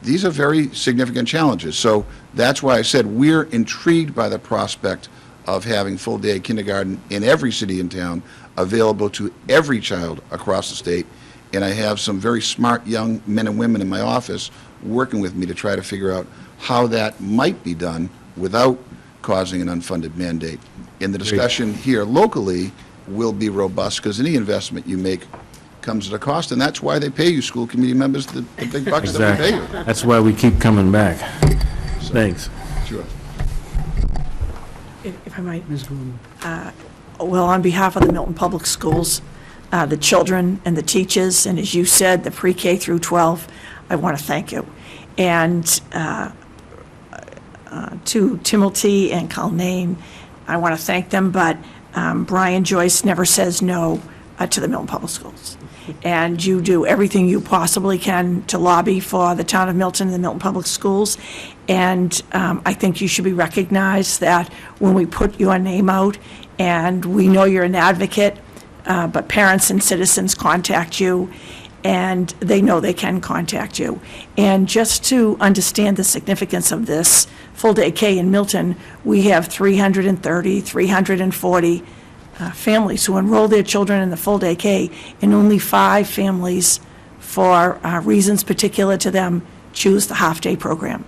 very significant challenges. So that's why I said we're intrigued by the prospect of having full-day kindergarten in every city and town available to every child across the state. And I have some very smart young men and women in my office working with me to try to figure out how that might be done without causing an unfunded mandate. And the discussion here locally will be robust because any investment you make comes at a cost, and that's why they pay you, school committee members, the big bucks that we pay you. That's why we keep coming back. Thanks. Sure. If I might. Ms. Gould. Well, on behalf of the Milton Public Schools, the children and the teachers, and as you said, the pre-K through 12, I want to thank you. And to Timothy and Colnane, I want to thank them, but Brian Joyce never says no to the Milton Public Schools. and you do everything you possibly can to lobby for the town of Milton and the Milton Public Schools. And I think you should be recognized that when we put your name out, and we know you're an advocate, but parents and citizens contact you, and they know they can contact you. And just to understand the significance of this full-day K in Milton, we have 340 families who enroll their children in the full-day K, and only 5 families, for reasons particular to them, choose the half-day program.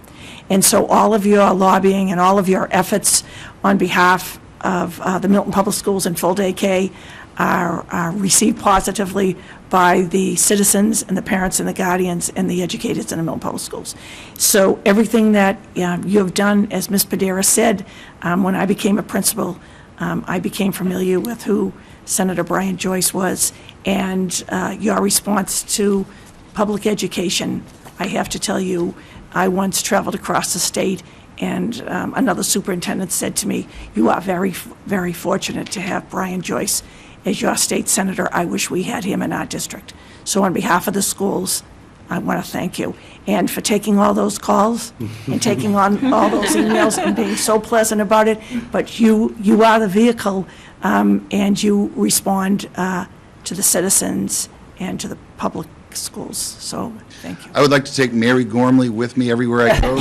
And so all of your lobbying and all of your efforts on behalf of the Milton Public Schools and full-day K are received positively by the citizens and the parents and the guardians and the educators in the Milton Public Schools. So everything that you have done, as Ms. Padera said, when I became a principal, I became familiar with who Senator Brian Joyce was, and your response to public education. I have to tell you, I once traveled across the state, and another superintendent said to me, "You are very, very fortunate to have Brian Joyce as your state senator. I wish we had him in our district." So on behalf of the schools, I want to thank you. And for taking all those calls and taking on all those emails and being so pleasant about it. But you are the vehicle, and you respond to the citizens and to the public schools. So thank you. I would like to take Mary Gormley with me everywhere I go.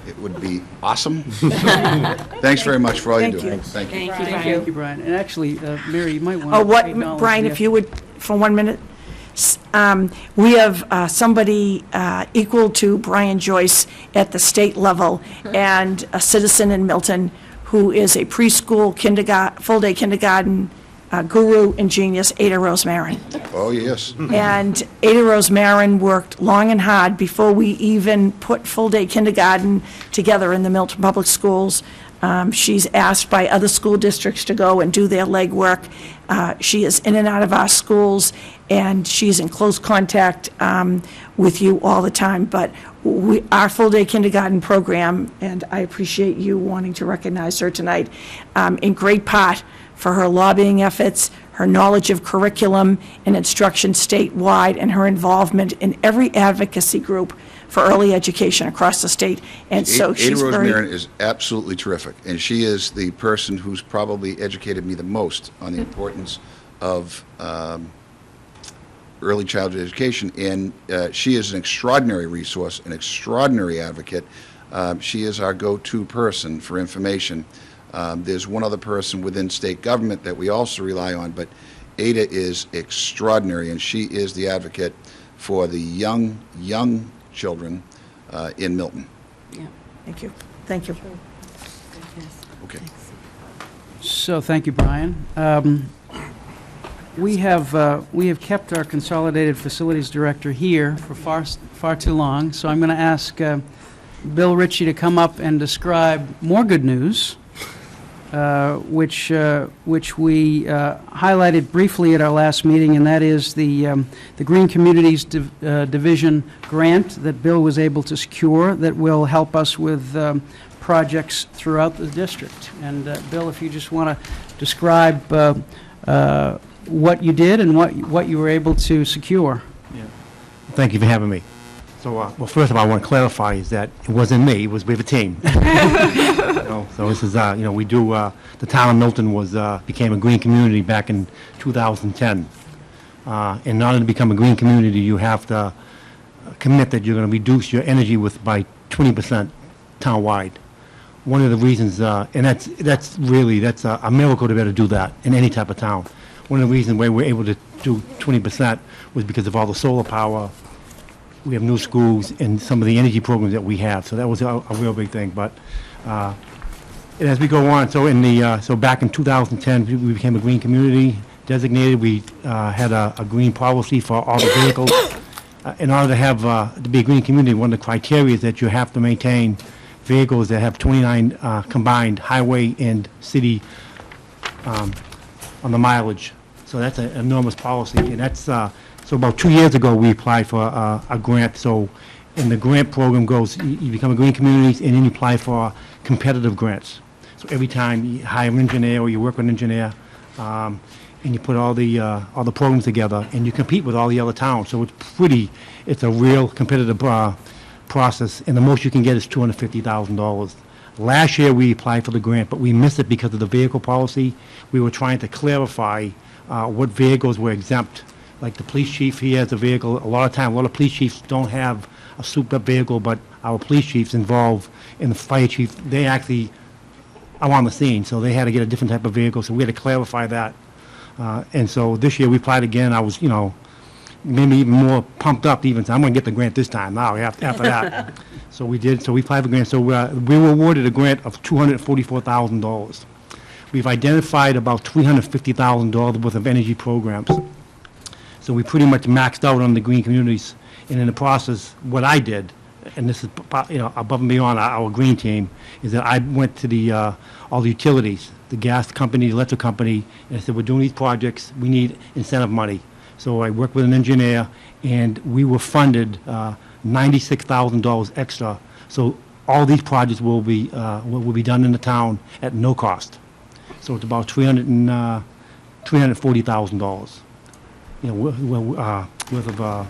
It would be awesome. Thanks very much for all you're doing. Thank you. Thank you, Brian. And actually, Mary, you might want to Oh, what, acknowledge Brian, the if you would, for 1 minute. We have somebody equal to Brian Joyce at the state level, and a citizen in Milton who is a preschool, full-day kindergarten guru and genius, Ada Rose Marin. Oh, yes. And Ada Rose Marin worked long and hard before we even put full-day kindergarten together in the Milton Public Schools. She's asked by other school districts to go and do their legwork. She is in and out of our schools, and she's in close contact with you all the time. But our full-day kindergarten program, and I appreciate you wanting to recognize her tonight, in great part for her lobbying efforts, her knowledge of curriculum and instruction statewide, and her involvement in every advocacy group for early education across the state. And so she's Ada Rose very... Marin is absolutely terrific, and she is the person who's probably educated me the most on the importance of early childhood education, and she is an extraordinary resource, an extraordinary advocate. She is our go-to person for information. There's one other person within state government that we also rely on, but Ada is extraordinary, and she is the advocate for the young children in Milton. Yeah, thank you. Thank you. Okay. So, thank you, Brian. We have kept our Consolidated Facilities Director here for far too long, so I'm going to ask Bill Ritchie to come up and describe more good news, which we highlighted briefly at our last meeting, and that is the Green Communities Division grant that Bill was able to secure that will help us with projects throughout the district. And Bill, if you just want to describe what you did and what you were able to secure. Yeah. Thank you for having me. So, well, first of all, I want to clarify is that it wasn't me, it was with a team. So this is, we do, the town of Milton became a green community back in 2010. In order to become a green community, you have to commit that you're going to reduce your energy by 20% town-wide. One of the reasons, and that's a miracle to be able to do that in any type of town. One of the reasons why we're able to do 20% was because of all the solar power. We have new schools and some of the energy programs that we have, so that was a real big thing. But and as we go on, so back in 2010, we became a green community designated. We had a green policy for all the vehicles. In order to be a green community, one of the criteria is that you have to maintain vehicles that have 29 combined highway and city on the mileage. So that's an enormous policy, and that's so about 2 years ago we applied for a grant. So, and the grant program goes, you become a green community, and then you apply for competitive grants. So every time you hire an engineer or you work with an engineer, and you put all the programs together, and you compete with all the other towns. So it's a real competitive process, and the most you can get is $250,000. Last year, we applied for the grant, but we missed it because of the vehicle policy. We were trying to clarify what vehicles were exempt. Like the police chief, he has a vehicle. A lot of police chiefs don't have a souped-up vehicle, but our police chiefs involved in the fire chief, they actually are on the scene, so they had to get a different type of vehicle, so we had to clarify that. And so this year, we applied again. I was, maybe even more pumped up even, so I'm going to get the grant this time now after that. So we did, so we applied for grant. So we were awarded a grant of $244,000. We've identified about $350,000 worth of energy programs. So we pretty much maxed out on the green communities. And in the process, what I did, and this is above and beyond our green team, is that I went to all the utilities, the gas company, the electric company, and I said, we're doing these projects, we need incentive money. So I worked with an engineer, and we were funded $96,000 extra. So all these projects will be done in the town at no cost. So it's about $340,000, worth of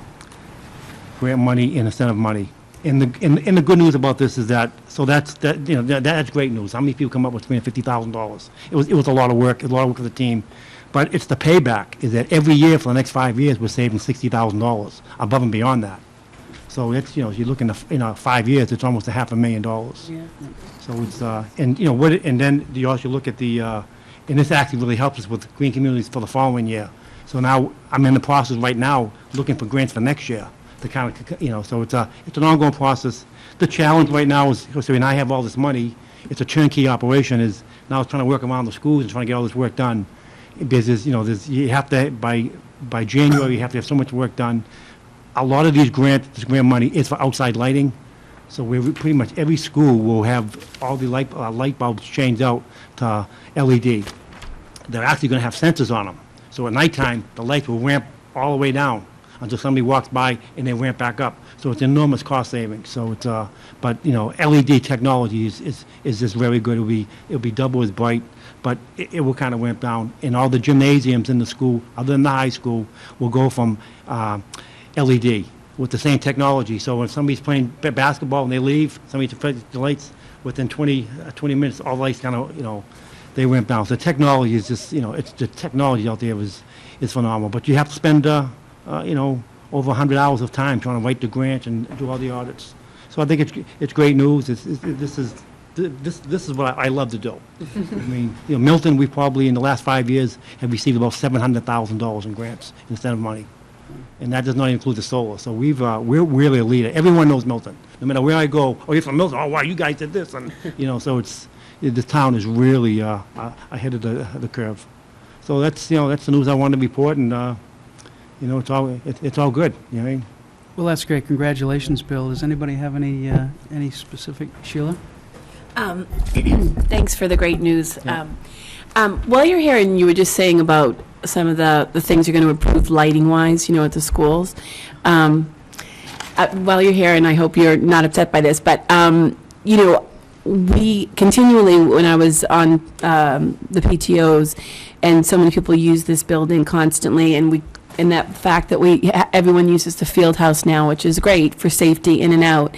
grant money and incentive money. And the good news about this is that's great news. How many people come up with $350,000? It was a lot of work. It was a lot of work for the team. But it's the payback, is that every year for the next 5 years, we're saving $60,000 above and beyond that. So it's, if you look in 5 years, it's almost $500,000. Yeah. So it's, and then you also look at and this actually really helps us with green communities for the following year. So now I'm in the process right now looking for grants for next year to kind of, so it's an ongoing process. The challenge right now is, when I have all this money, it's a turnkey operation, is now trying to work around the schools and trying to get all this work done. Because you have to, by January, you have to have so much work done. A lot of this grant money is for outside lighting. So pretty much every school will have all the light bulbs changed out to LED. They're actually going to have sensors on them. So at nighttime, the lights will ramp all the way down until somebody walks by and they ramp back up. So it's enormous cost savings. So it's, but LED technology is just very good. It'll be double as bright, but it will kind of ramp down. And all the gymnasiums in the school, other than the high school, will go from LED with the same technology. So when somebody's playing basketball and they leave, somebody turns the lights, within 20 minutes, all the lights kind of, they ramp down. So technology is just, it's the technology out there is phenomenal. But you have to spend, over 100 hours of time trying to write the grant and do all the audits. So I think it's great news. This is what I love to do. I mean, Milton, we probably in the last 5 years have received about $700,000 in grants instead of money, and that does not include the solar. So we're really a leader. Everyone knows Milton. No matter where I go, oh, you're from Milton. Oh, wow, you guys did this, and so the town is really ahead of the curve. So that's the news I wanted to report, and it's all good. You know what I mean? Well, that's great. Congratulations, Bill. Does anybody have any specific? Sheila? Thanks for the great news. While you're here, and you were just saying about some of the things you're going to improve lighting-wise, at the schools. While you're here, and I hope you're not upset by this, but, we continually, when I was on the PTOs, and so many people use this building constantly, and that fact that everyone uses the field house now, which is great for safety in and out,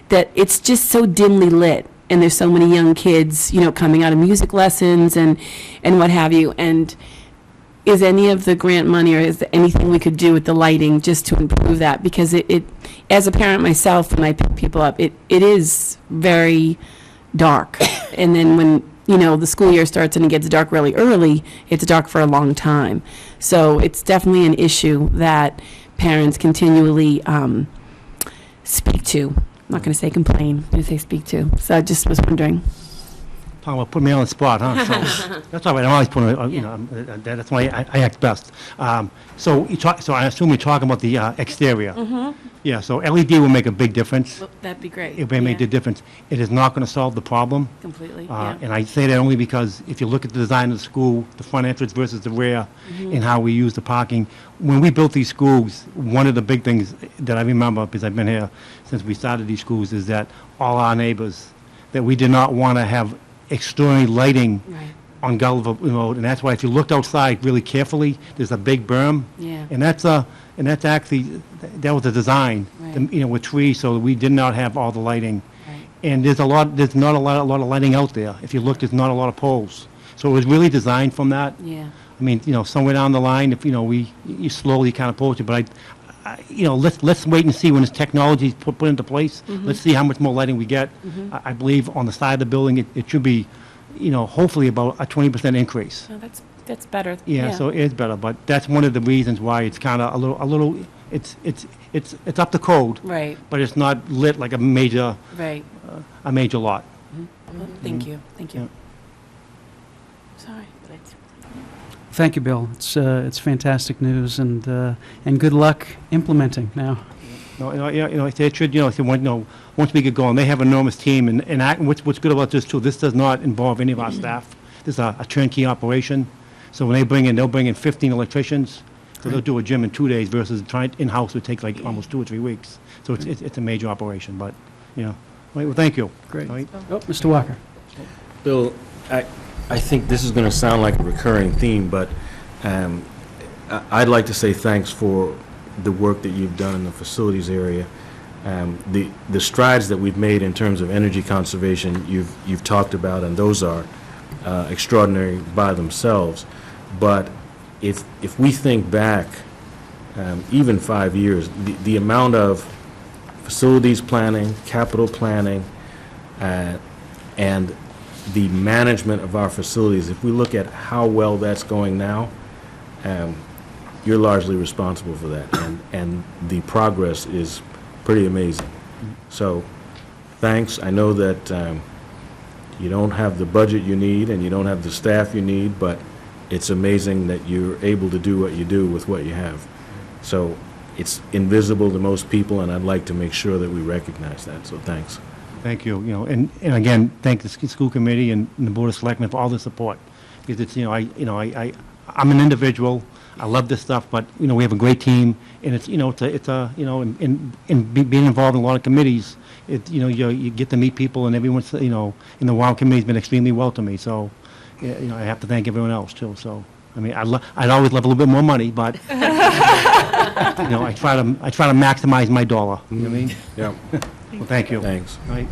that it's just so dimly lit. And there's so many young kids, coming out of music lessons and what have you. And is any of the grant money, or is there anything we could do with the lighting just to improve that? Because it as a parent myself, when I pick people up, it is very dark. And then when, the school year starts and it gets dark really early, it's dark for a long time. So it's definitely an issue that parents continually speak to. I'm not going to say complain, I'm going to say speak to. So I just was wondering. Talking about putting me on the spot, huh? So, that's all right. I'm always putting, that's why I act best. So I assume you're talking about the exterior. Mm-hmm. Yeah. So LED will make a big difference. Well, that'd be great. It may make the difference. It is not going to solve the problem. Completely. And I say that only because if you look at the design of the school, the front entrance versus the rear, and how we use the parking. When we built these schools, one of the big things that I remember, because I've been here since we started these schools, is that all our neighbors, that we did not want to have extraordinary lighting on Gulliver Road, and that's why if you looked outside really carefully, there's a big berm. Yeah. And that's actually, that was a design, Right. with trees, so we did not have all the lighting. Right. And there's not a lot of lighting out there. If you look, there's not a lot of poles. So it was really designed from that. Yeah. I mean, somewhere down the line, if, you slowly kind of approach it, but let's wait and see when this technology is put into place. Let's see how much more lighting we get. I believe on the side of the building, it should be, hopefully about a 20% increase. Oh, that's better. Yeah, so it is better, but that's one of the reasons why it's kind of a little, it's up to code. Right, But it's not lit like a major right. lot. Well, thank you, thank you. Yeah. Sorry, but it's... Thank you, Bill. It's fantastic news, and good luck implementing now. It should, once we get going, they have an enormous team, and what's good about this too, this does not involve any of our staff. This is a turnkey operation, so when they'll bring in 15 electricians, so they'll do a gym in 2 days versus trying in-house would take like almost 2 or 3 weeks. So it's a major operation, but, well, thank you. Great. All right. Oh, Mr. Walker. Bill, I think this is going to sound like a recurring theme, but I'd like to say thanks for the work that you've done in the facilities area. The strides that we've made in terms of energy conservation, you've talked about, and those are extraordinary by themselves. But if we think back, even 5 years, the amount of facilities planning, capital planning, and the management of our facilities, if we look at how well that's going now, you're largely responsible for that, and the progress is pretty amazing. So, thanks. I know that you don't have the budget you need and you don't have the staff you need, but it's amazing that you're able to do what you do with what you have. So, it's invisible to most people, and I'd like to make sure that we recognize that, so thanks. Thank you, and again, thank the school committee and the Board of Selectmen for all the support. Because it's, I'm an individual, I love this stuff, but, we have a great team, and it's, being involved in a lot of committees, you get to meet people, and everyone's, and the WOW committee's been extremely well to me, so, I have to thank everyone else, too, so, I mean, I'd always love a little bit more money, but, I try to maximize my dollar, you know what I mean? Yeah. Well, thank you. Thanks. All right.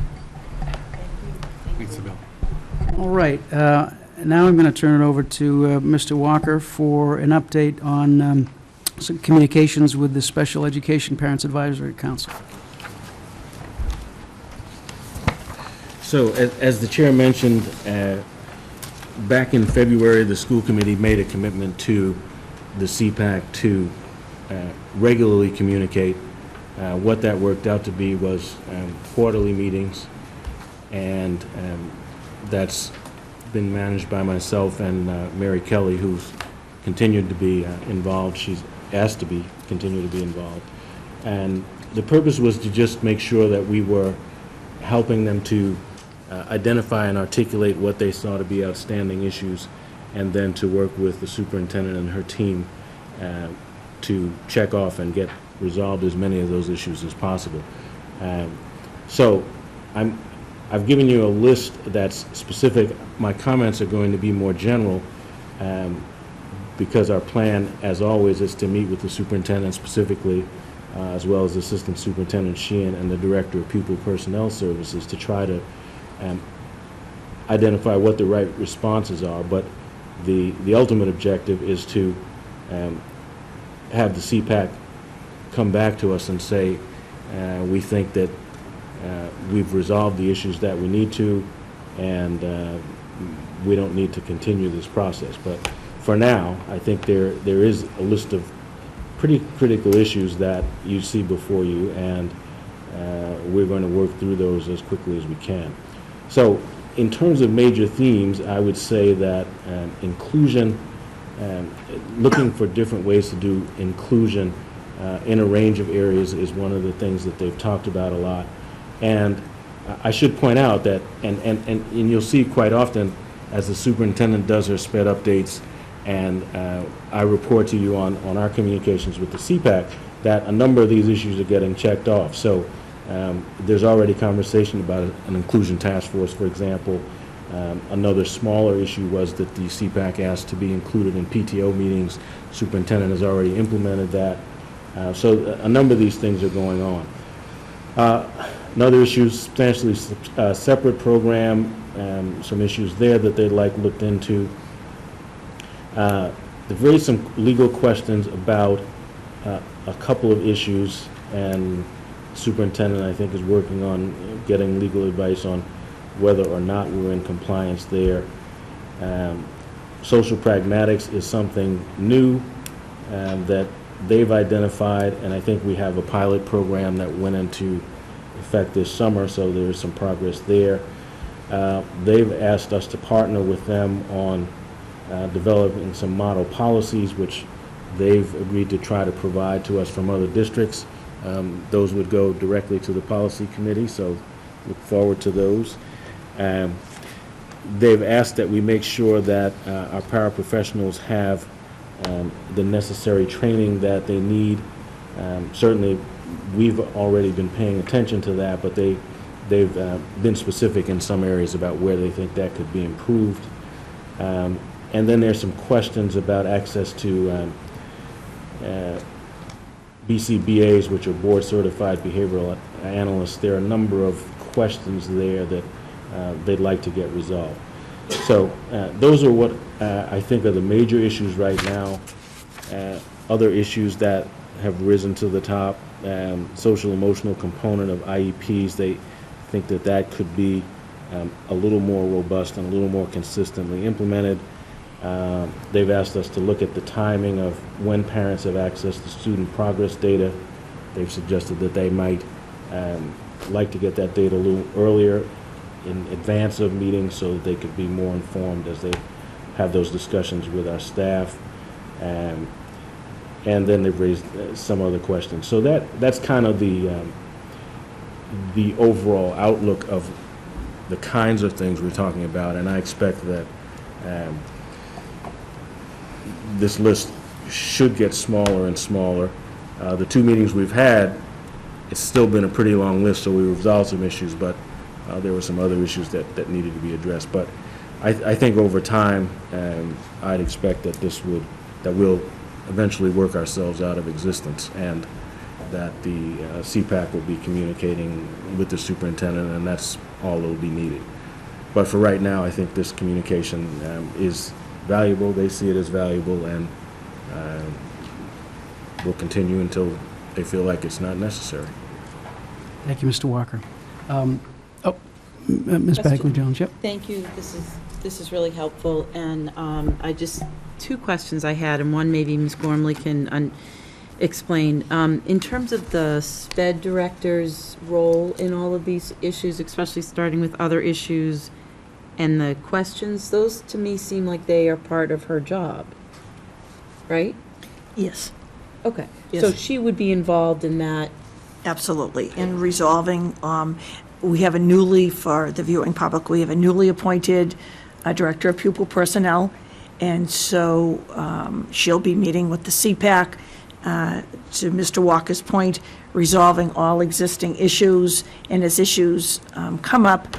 All right, now I'm going to turn it over to Mr. Walker for an update on some communications with the Special Education Parents Advisory Council. So, as the chair mentioned, back in February, the school committee made a commitment to the CPAC to regularly communicate. What that worked out to be was quarterly meetings, and that's been managed by myself and Mary Kelly, who's continued to be involved. She's asked to continue to be involved. And the purpose was to just make sure that we were helping them to identify and articulate what they saw to be outstanding issues, and then to work with the superintendent and her team to check off and get resolved as many of those issues as possible. So I've given you a list that's specific. My comments are going to be more general because our plan, as always, is to meet with the superintendent specifically, as well as Assistant Superintendent Sheehan and the Director of Pupil Personnel Services, to try to identify what the right responses are. But the ultimate objective is to have the CPAC come back to us and say, we think that we've resolved the issues that we need to, and we don't need to continue this process. But for now, I think there is a list of pretty critical issues that you see before you, and we're going to work through those as quickly as we can. So in terms of major themes, I would say that inclusion, looking for different ways to do inclusion in a range of areas is one of the things that they've talked about a lot. And I should point out that, and you'll see quite often as the superintendent does her SPED updates, and I report to you on our communications with the CPAC, that a number of these issues are getting checked off. So there's already conversation about an inclusion task force, for example. Another smaller issue was that the CPAC asked to be included in PTO meetings. Superintendent has already implemented that. So a number of these things are going on. Another issue, substantially separate program, some issues there that they'd like looked into. They've raised some legal questions about a couple of issues, and superintendent, I think, is working on getting legal advice on whether or not we're in compliance there. Social pragmatics is something new that they've identified, and I think we have a pilot program that went into effect this summer, so there's some progress there. They've asked us to partner with them on developing some model policies, which they've agreed to try to provide to us from other districts. Those would go directly to the policy committee, so look forward to those. They've asked that we make sure that our paraprofessionals have the necessary training that they need. Certainly, we've already been paying attention to that, but they've been specific in some areas about where they think that could be improved. And then there's some questions about access to BCBAs, which are Board Certified Behavioral Analysts. There are a number of questions there that they'd like to get resolved. So those are what I think are the major issues right now. Other issues that have risen to the top, social emotional component of IEPs, they think that that could be a little more robust and a little more consistently implemented. They've asked us to look at the timing of when parents have access to student progress data. They've suggested that they might like to get that data a little earlier in advance of meetings so that they could be more informed as they have those discussions with our staff. And then they've raised some other questions. So that's kind of the overall outlook of the kinds of things we're talking about, and I expect that this list should get smaller and smaller. The two meetings we've had, it's still been a pretty long list, so we resolved some issues, but there were some other issues that needed to be addressed. But I think over time, I'd expect that we'll eventually work ourselves out of existence, and that the CPAC will be communicating with the superintendent, and that's all that will be needed. But for right now, I think this communication is valuable. They see it as valuable, and will continue until they feel like it's not necessary. Thank you, Mr. Walker. Ms. Bagley-Jones, yep. Thank you. This is really helpful, and two questions I had, and one maybe Ms. Gormley can explain. In terms of the SPED director's role in all of these issues, especially starting with other issues and the questions, those to me seem like they are part of her job, right? Yes. Okay. Yes. So she would be involved in that. Absolutely. In resolving, we have for the viewing public, we have a newly appointed Director of Pupil Personnel, and so she'll be meeting with the CPAC, to Mr. Walker's point, resolving all existing issues, and as issues come up,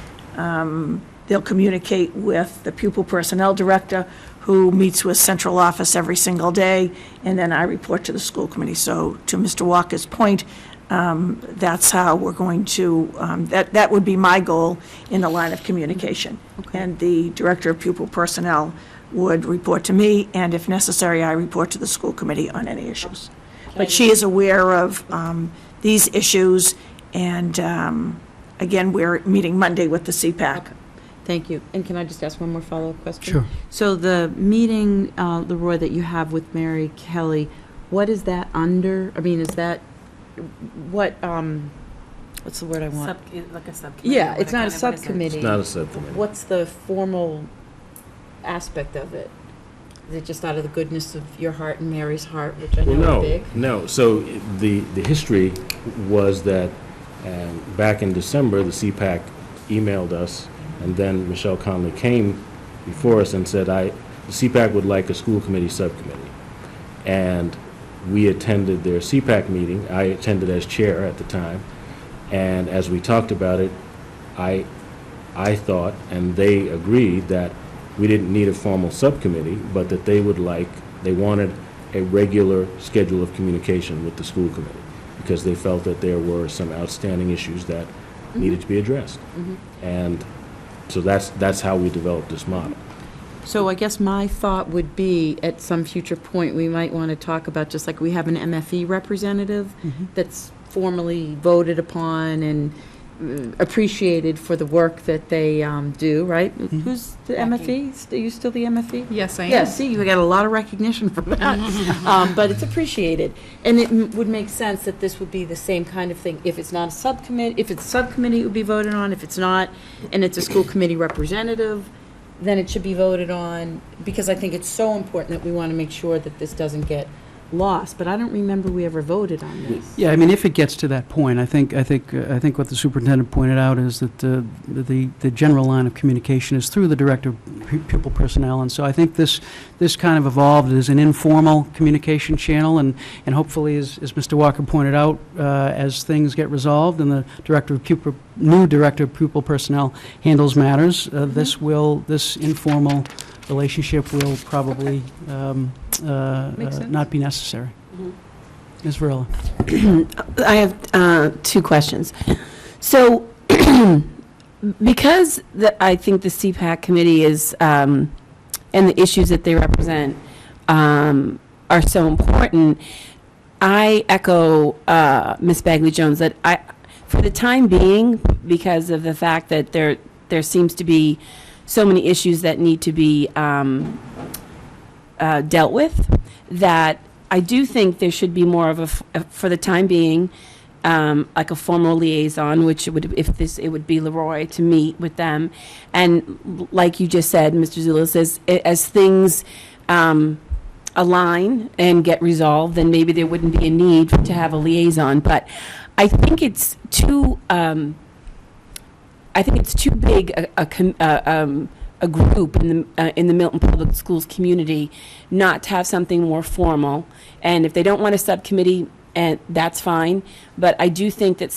they'll communicate with the Pupil Personnel Director, who meets with central office every single day, and then I report to the school committee. So to Mr. Walker's point, that's how we're going to, that would be my goal in the line of communication. Okay. And the Director of Pupil Personnel would report to me, and if necessary, I report to the school committee on any issues. But she is aware of these issues, and again, we're meeting Monday with the CPAC. Okay. Thank you. And can I just ask one more follow-up question? Sure. So the meeting, Leroy, that you have with Mary Kelly, what is that under? I mean, is that, what, what's the word I want? Like a subcommittee? Yeah, it's not a subcommittee. It's not a subcommittee. What's the formal aspect of it? Is it just out of the goodness of your heart and Mary's heart, which I know is big? No. So the history was that back in December, the CPAC emailed us, and then Michelle Conley came before us and said, the CPAC would like a school committee subcommittee. And we attended their CPAC meeting. I attended as chair at the time. And as we talked about it, I I thought, and they agreed, that we didn't need a formal subcommittee, but that they wanted a regular schedule of communication with the school committee, because they felt that there were some outstanding issues that needed to be addressed. And so that's how we developed this model. So I guess my thought would be, at some future point, we might want to talk about, just like we have an MFE representative that's formally voted upon and appreciated for the work that they do, right? Who's the MFE? Are you still the MFE? Yes, I am. Yeah, see, you got a lot of recognition from that. But it's appreciated. And it would make sense that this would be the same kind of thing. If it's not a subcommittee, if it's a subcommittee, it would be voted on. If it's not, and it's a school committee representative, then it should be voted on, because I think it's so important that we want to make sure that this doesn't get lost. But I don't remember we ever voted on this. Yeah, I mean, if it gets to that point, I think what the superintendent pointed out is that the general line of communication is through the director of pupil personnel, and so I think this kind of evolved as an informal communication channel, and hopefully, as Mr. Walker pointed out, as things get resolved and the new director of pupil personnel handles matters, this informal relationship will probably not be necessary. Ms. Varela. I have two questions. So, because I think the CPAC committee is, and the issues that they represent are so important, I echo Ms. Bagley-Jones that for the time being, because of the fact that there seems to be so many issues that need to be dealt with, that I do think there should be more of for the time being, like a formal liaison, which it would be Leroy to meet with them. And like you just said, Mr. Zula says, as things align and get resolved, then maybe there wouldn't be a need to have a liaison. But I think it's too big a group in the Milton Public Schools community not to have something more formal. And if they don't want a subcommittee, and that's fine. But I do think that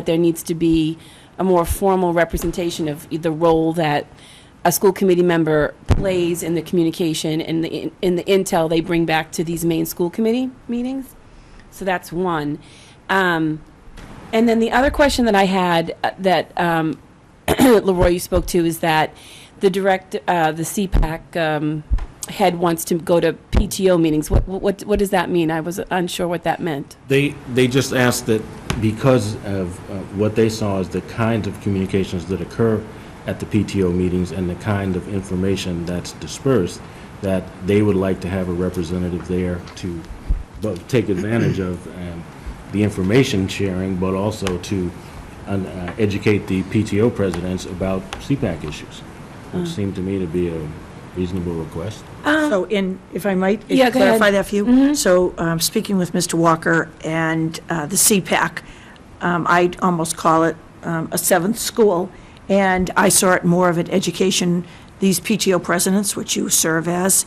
there needs to be a more formal representation of the role that a school committee member plays in the communication and in the intel they bring back to these main school committee meetings. So that's one. And then the other question that I had that Leroy, you spoke to, is that the CPAC head wants to go to PTO meetings. What does that mean? I was unsure what that meant. They just asked that because of what they saw as the kinds of communications that occur at the PTO meetings and the kind of information that's dispersed, that they would like to have a representative there to both take advantage of the information sharing, but also to educate the PTO presidents about CPAC issues, which seemed to me to be a reasonable request. So if I might Yeah, go clarify ahead. that for you. So speaking with Mr. Walker and the CPAC, I'd almost call it a seventh school, and I saw it more of an education. These PTO presidents, which you serve as,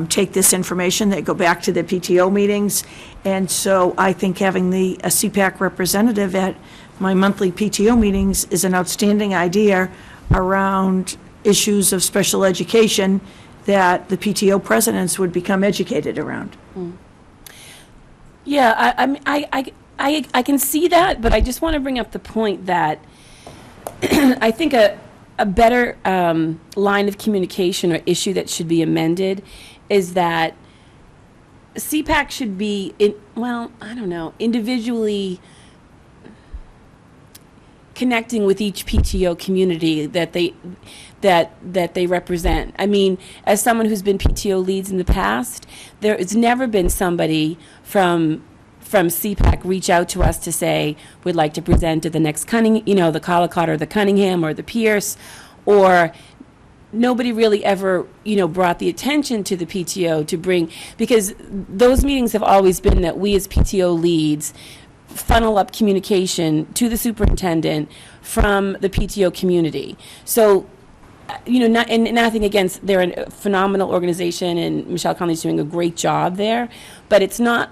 take this information, they go back to the PTO meetings, and so I think having a CPAC representative at my monthly PTO meetings is an outstanding idea around issues of special education that the PTO presidents would become educated around. Yeah, I can see that, but I just want to bring up the point that I think a better line of communication or issue that should be amended is that CPAC should be, individually connecting with each PTO community that they represent. I mean, as someone who's been PTO leads in the past, there has never been somebody from CPAC reach out to us to say, we'd like to present at the next the Collicott or the Cunningham or the Pierce, or nobody really ever, brought the attention to the PTO to bring, because those meetings have always been that we as PTO leads funnel up communication to the superintendent from the PTO community. So, nothing against, they're a phenomenal organization, and Michelle Conley's doing a great job there, but it's not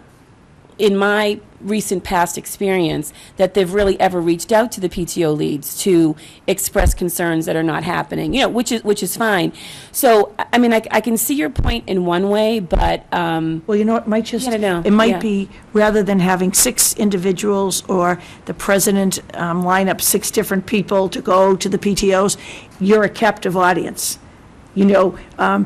in my recent past experience, that they've really ever reached out to the PTO leads to express concerns that are not happening, which is fine. So, I mean, I can see your point in one way, but, Well, you know, it might just, I don't know. it might Yeah. be, rather than having 6 individuals or the president line up 6 different people to go to the PTOs, you're a captive audience. You know,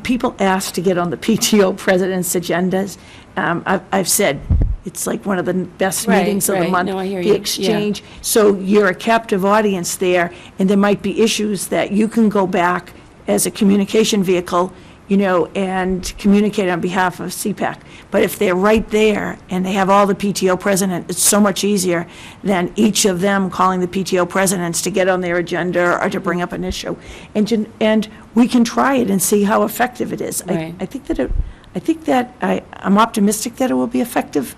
people ask to get on the PTO president's agendas. I've said, it's like one of the best Right, meetings of the right. month. No, I hear the you. Yeah. exchange. So you're a captive audience there, and there might be issues that you can go back as a communication vehicle, and communicate on behalf of CPAC. But if they're right there and they have all the PTO president, it's so much easier than each of them calling the PTO presidents to get on their agenda or to bring up an issue. And we can try it and see how effective it is. Right. I think that I'm optimistic that it will be effective,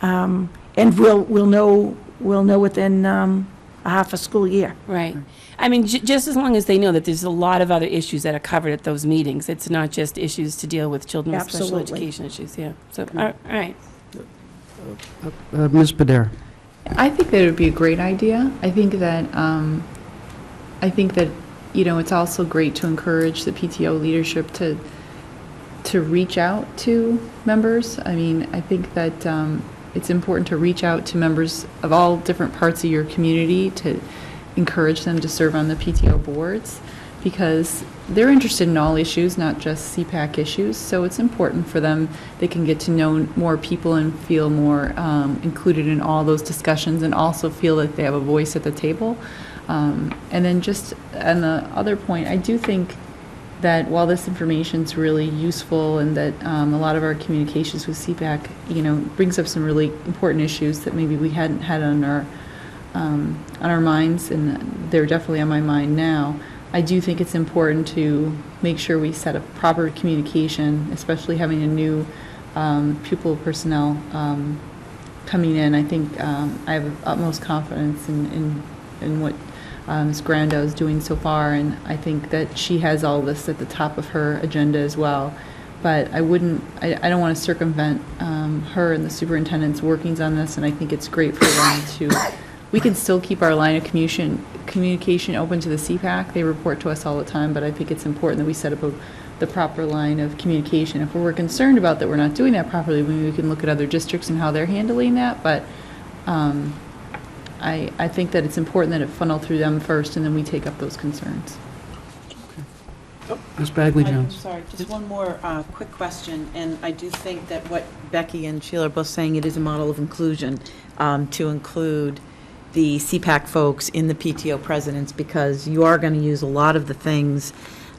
and we'll know within a half a school year. right. I mean, just as long as they know that there's a lot of other issues that are covered at those meetings. It's not just issues to deal with children with special Absolutely. education issues, yeah. So, all right. Ms. Padera. I think that it would be a great idea. I think that it's also great to encourage the PTO leadership to reach out to members. I mean, I think that it's important to reach out to members of all different parts of your community to encourage them to serve on the PTO boards, because they're interested in all issues, not just CPAC issues. So it's important for them. They can get to know more people and feel more included in all those discussions, and also feel that they have a voice at the table. And then just on the other point, I do think that while this information is really useful, and that a lot of our communications with CPAC, brings up some really important issues that maybe we hadn't had on our minds, and they're definitely on my mind now. I do think it's important to make sure we set up proper communication, especially having a new pupil personnel coming in. I think I have utmost confidence in what Ms. Grando is doing so far, and I think that she has all this at the top of her agenda as well. But I don't want to circumvent her and the superintendent's workings on this, and I think it's great for them to, we can still keep our line of communication open to the CPAC. They report to us all the time, but I think it's important that we set up the proper line of communication. If we're concerned about that we're not doing that properly, we can look at other districts and how they're handling that, but I think that it's important that it funnel through them first, and then we take up those concerns. Ms. Bagley I'm Jones. sorry, just one more quick question, and I do think that what Becky and Sheila are both saying, it is a model of inclusion to include the CPAC folks in the PTO presidents, because you are going to use a lot of the things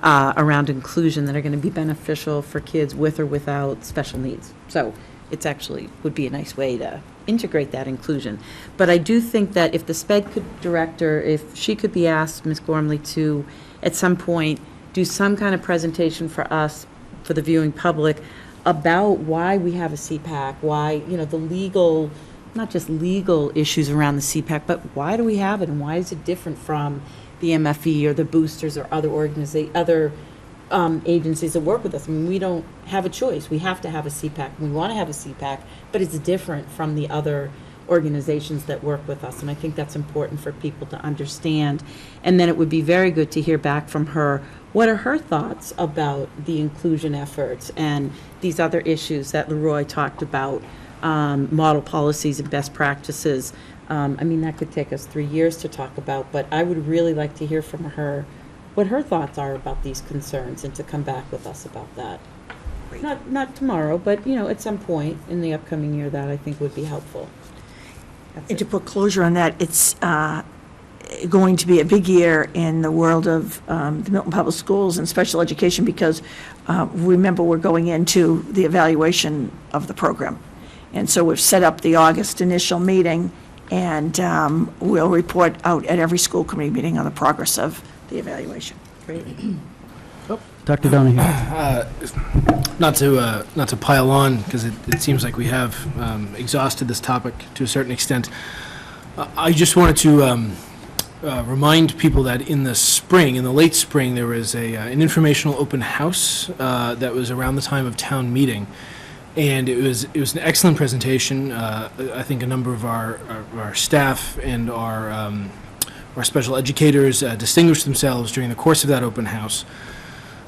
around inclusion that are going to be beneficial for kids with or without special needs. So it's actually would be a nice way to integrate that inclusion. But I do think that if the SPED director, if she could be asked, Ms. Gormley, to at some point do some kind of presentation for us, for the viewing public, about why we have a CPAC, why, the legal, not just legal issues around the CPAC, but why do we have it, and why is it different from the MFE or the boosters or other agencies that work with us? I mean, we don't have a choice. We have to have a CPAC. We want to have a CPAC, but it's different from the other organizations that work with us, and I think that's important for people to understand. And then it would be very good to hear back from her. What are her thoughts about the inclusion efforts and these other issues that Leroy talked about, model policies and best practices? I mean, that could take us 3 years to talk about, but I would really like to hear from her what her thoughts are about these concerns, and to come back with us about that. Not tomorrow, but, at some point in the upcoming year, that I think would be helpful. And to put closure on that, it's going to be a big year in the world of the Milton Public Schools and special education, because remember, we're going into the evaluation of the program. And so we've set up the August initial meeting, and we'll report out at every school committee meeting on the progress of the evaluation. Great. Dr. Donahue. Not to pile on, because it seems like we have exhausted this topic to a certain extent. I just wanted to remind people that in the late spring, there was an informational open house that was around the time of town meeting. And it was an excellent presentation. I think a number of our staff and our special educators distinguished themselves during the course of that open house.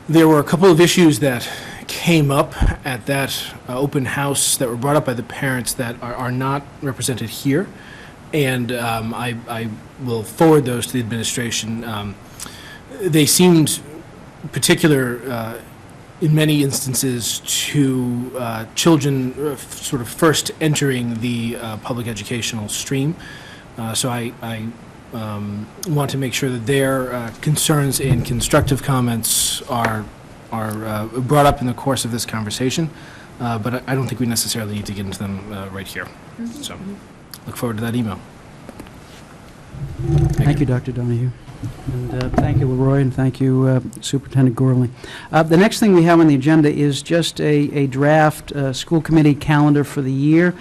There were a couple of issues that came up at that open house that were brought up by the parents that are not represented here, and I will forward those to the administration. They seemed particular in many instances to children sort of first entering the public educational stream. So I want to make sure that their concerns and constructive comments are brought up in the course of this conversation, but I don't think we necessarily need to get into them right here. So look forward to that email. Thank you, Dr. Donahue. And thank you, Leroy, and thank you, Superintendent Gorley. The next thing we have on the agenda is just a draft school committee calendar for the year.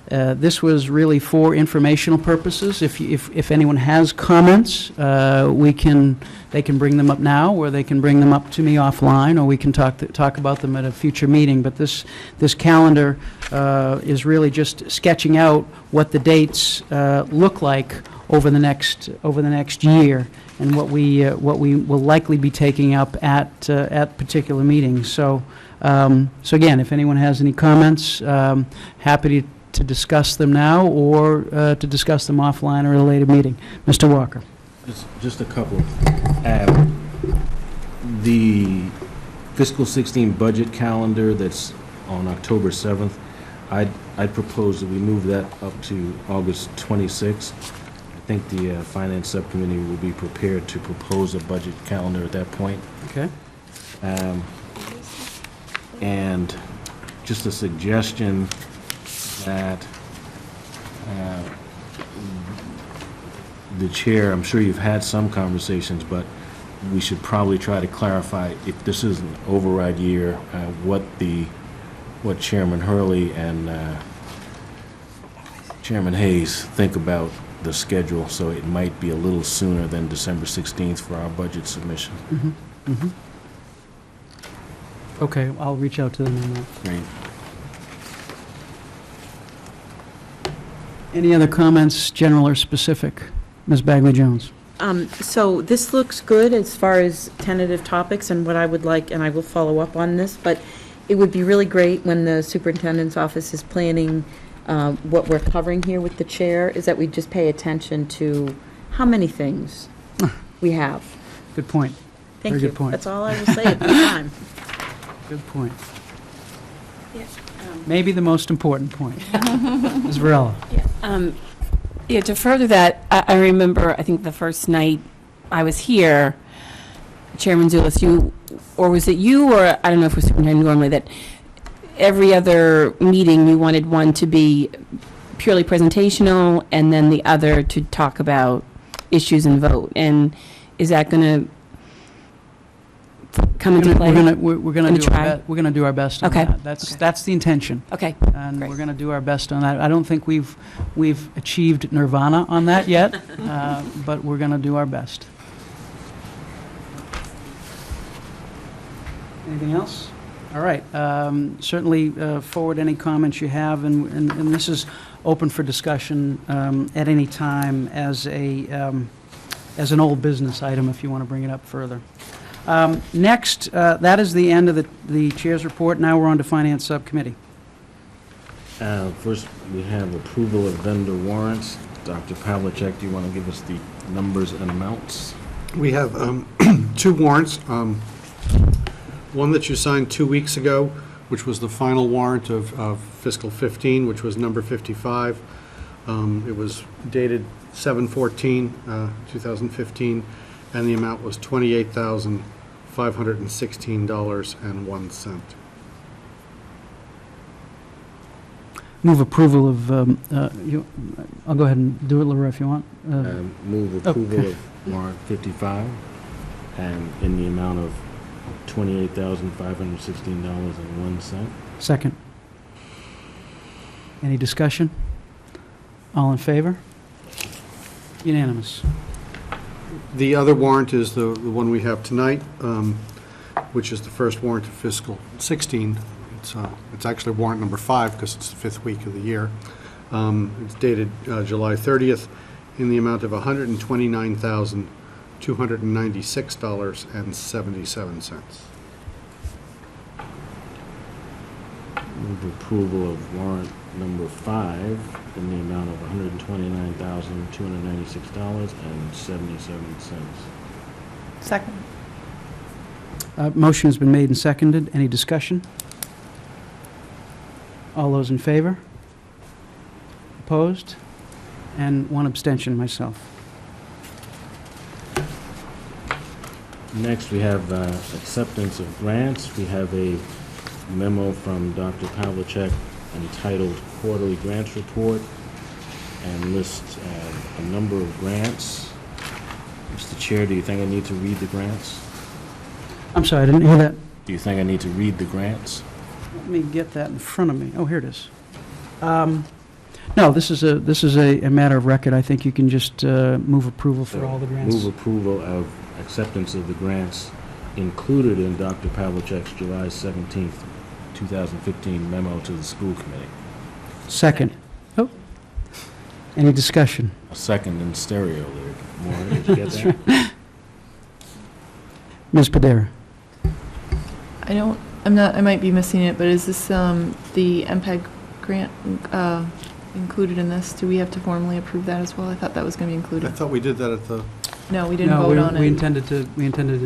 This was really for informational purposes. If anyone has comments, they can bring them up now, or they can bring them up to me offline, or we can talk about them at a future meeting. But this calendar is really just sketching out what the dates look like over the next year, and what we will likely be taking up at particular meetings. So again, if anyone has any comments, happy to discuss them now, or to discuss them offline or at a later meeting. Mr. Walker. Just a couple. The fiscal 16 budget calendar that's on October 7th, I'd propose that we move that up to August 26th. I think the Finance Subcommittee will be prepared to propose a budget calendar at that point. Okay. And just a suggestion that the chair, I'm sure you've had some conversations, but we should probably try to clarify, if this is an override year, what Chairman Hurley and Chairman Hayes think about the schedule, so it might be a little sooner than December 16th for our budget submission. Mm-hmm. Mm-hmm. Okay, I'll reach out to them on that. Great. Any other comments, general or specific? Ms. Bagley-Jones. So this looks good as far as tentative topics and what I would like, and I will follow up on this, but it would be really great when the superintendent's office is planning what we're covering here with the chair, is that we just pay attention to how many things we have. Good point. Thank you. Very good point. That's all I will say at this time. Good point. Maybe the most important point. Ms. Varela. Yeah, to further that, I remember, I think the first night I was here, Chairman Zulus, or was it you, or I don't know if it was Superintendent Gormley, that every other meeting you wanted one to be purely presentational and then the other to talk about issues and vote. And is that going to come into play? We're going to do our best on Okay. that. That's the intention. Okay. And Great. we're going to do our best on that. I don't think we've achieved nirvana on that yet, but we're going to do our best. Anything else? All right. Certainly forward any comments you have, and this is open for discussion at any time as an old business item if you want to bring it up further. Next, that is the end of the chair's report. Now we're on to Finance Subcommittee. First, we have approval of vendor warrants. Dr. Pavlicek, do you want to give us the numbers and amounts? We have two warrants. One that you signed 2 weeks ago, which was the final warrant of fiscal 15, which was number 55. It was dated 7/14/2015, and the amount was $28,516.01. Move approval of, I'll go ahead and do it, Laura, if you want. Move approval of warrant 55, and in the amount of $28,516.01. Second. Any discussion? All in favor? Unanimous. The other warrant is the one we have tonight, which is the first warrant of fiscal 16, It's actually warrant number 5 because it's the 5th week of the year. It's dated July 30th in the amount of $129,296.77. Move approval of warrant number 5 in the amount of $129,296.77. Second. Motion has been made and seconded. Any discussion? All those in favor? Opposed? And one abstention, myself. Next, we have acceptance of grants. We have a memo from Dr. Pavlicek entitled Quarterly Grants Report, and lists a number of grants. Mr. Chair, do you think I need to read the grants? I'm sorry, I didn't hear that. Do you think I need to read the grants? Let me get that in front of me. Oh, here it is. No, this is a matter of record. I think you can just move approval for all the grants. Move approval of acceptance of the grants included in Dr. Pavlicek's July 17th, 2015 memo to the school committee. Second. Oh. Any discussion? A second in stereo there. Maureen, did you get that? Ms. Padera? I might be missing it, but is this the MPEG grant included in this? Do we have to formally approve that as well? I thought that was going to be I included. thought we did that at the... No, we didn't vote on it. We intended to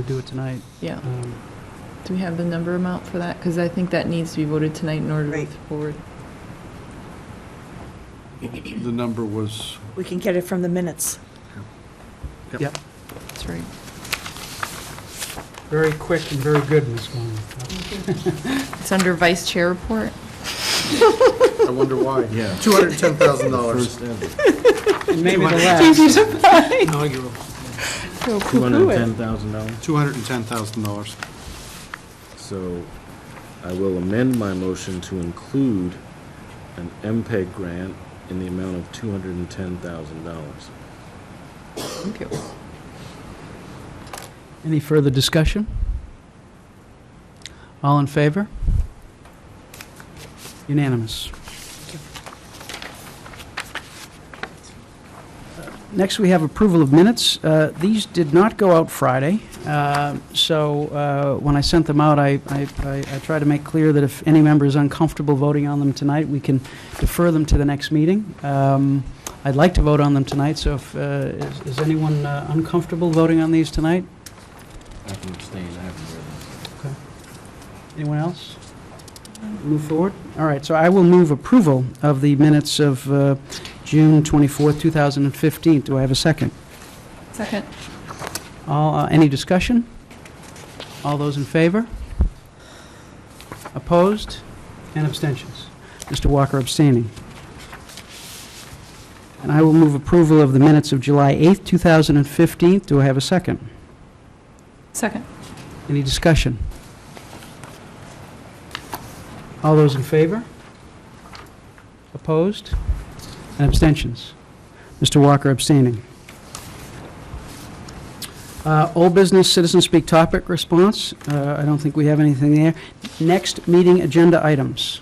do it tonight. Yeah. Do we have the number amount for that? Because I think that needs to be voted tonight in order to Right. move forward. The number was... We can get it from the minutes. Yep. That's right. Very quick and very good, Ms. Gorman. It's under vice chair report. I wonder why. Yeah. $210,000. First ever. And maybe the last. Inaugural. $210,000. $210,000. So I will amend my motion to include an MPEG grant in the amount of $210,000. Thank you. Any further discussion? All in favor? Unanimous. Next, we have approval of minutes. These did not go out Friday, so when I sent them out, I tried to make clear that if any member is uncomfortable voting on them tonight, we can defer them to the next meeting. I'd like to vote on them tonight, so if, is anyone uncomfortable voting on these tonight? I can abstain, I haven't read them. Anyone else? Move forward? All right, so I will move approval of the minutes of June 24th, 2015. Do I have a second? Second. Any discussion? All those in favor? Opposed? And abstentions? Mr. Walker abstaining. And I will move approval of the minutes of July 8th, 2015. Do I have a second? Second. Any discussion? All those in favor? Opposed? And abstentions? Mr. Walker abstaining. Old business, citizen speak topic response. I don't think we have anything there. Next meeting agenda items.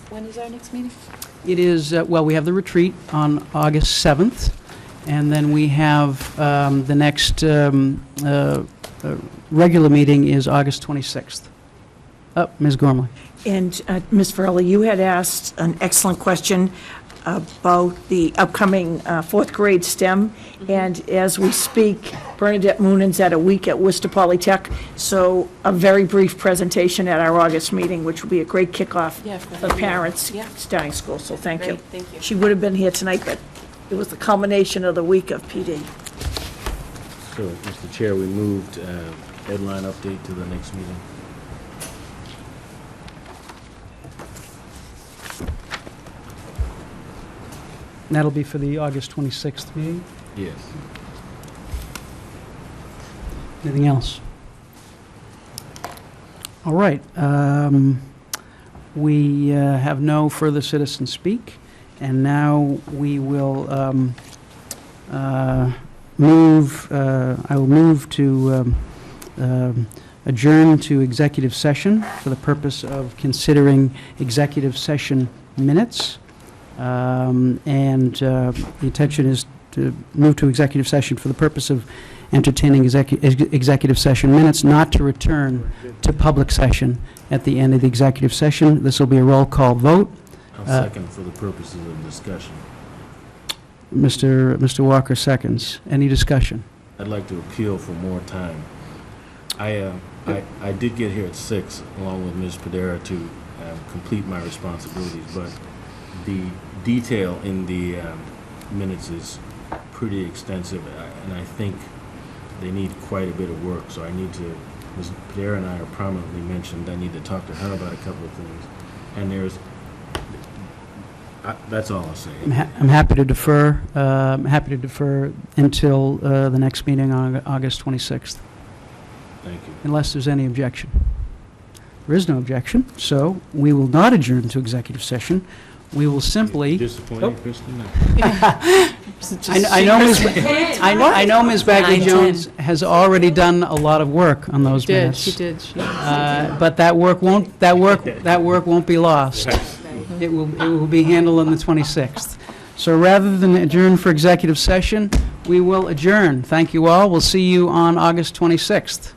When is our next meeting? It is, well, we have the retreat on August 7th, and then we have the next regular meeting is August 26th. Ms. Gormley. And Ms. Farrelly, you had asked an excellent question about the upcoming fourth grade STEM. And as we speak, Bernadette Moonan's at a week at Worcester Polytech. So a very brief presentation at our August meeting, which will be a great kickoff for parents starting school. So thank you. Thank you. She would have been here tonight, but it was the culmination of the week of PD. So, Mr. Chair, we moved headline update to the next meeting. And that'll be for the August 26th meeting. Yes. Anything else? All right. We have no further citizen speak, and now we will I will move to adjourn to executive session for the purpose of considering executive session minutes. And the intention is to move to executive session for the purpose of entertaining executive session minutes, not to return to public session at the end of the executive session. This will be a roll call vote. I'll second for the purposes of discussion. Mr. Walker seconds. Any discussion? I'd like to appeal for more time. I did get here at 6, along with Ms. Padera, to complete my responsibilities, but the detail in the minutes is pretty extensive, and I think they need quite a bit of work, so I need to, Ms. Padera and I are prominently mentioned, I need to talk to her about a couple of things, and that's all I'll say. I'm happy to defer, until the next meeting on August 26th, Thank you. unless there's any objection. There is no objection, so we will not adjourn to executive session. We will simply... Disappointed, Kristen? I know Ms. Bagley-Jones has already done a lot of work on those minutes. She did. But that work won't be lost. It will be handled on the 26th. So rather than adjourn for executive session, we will adjourn. Thank you all. We'll see you on August 26th.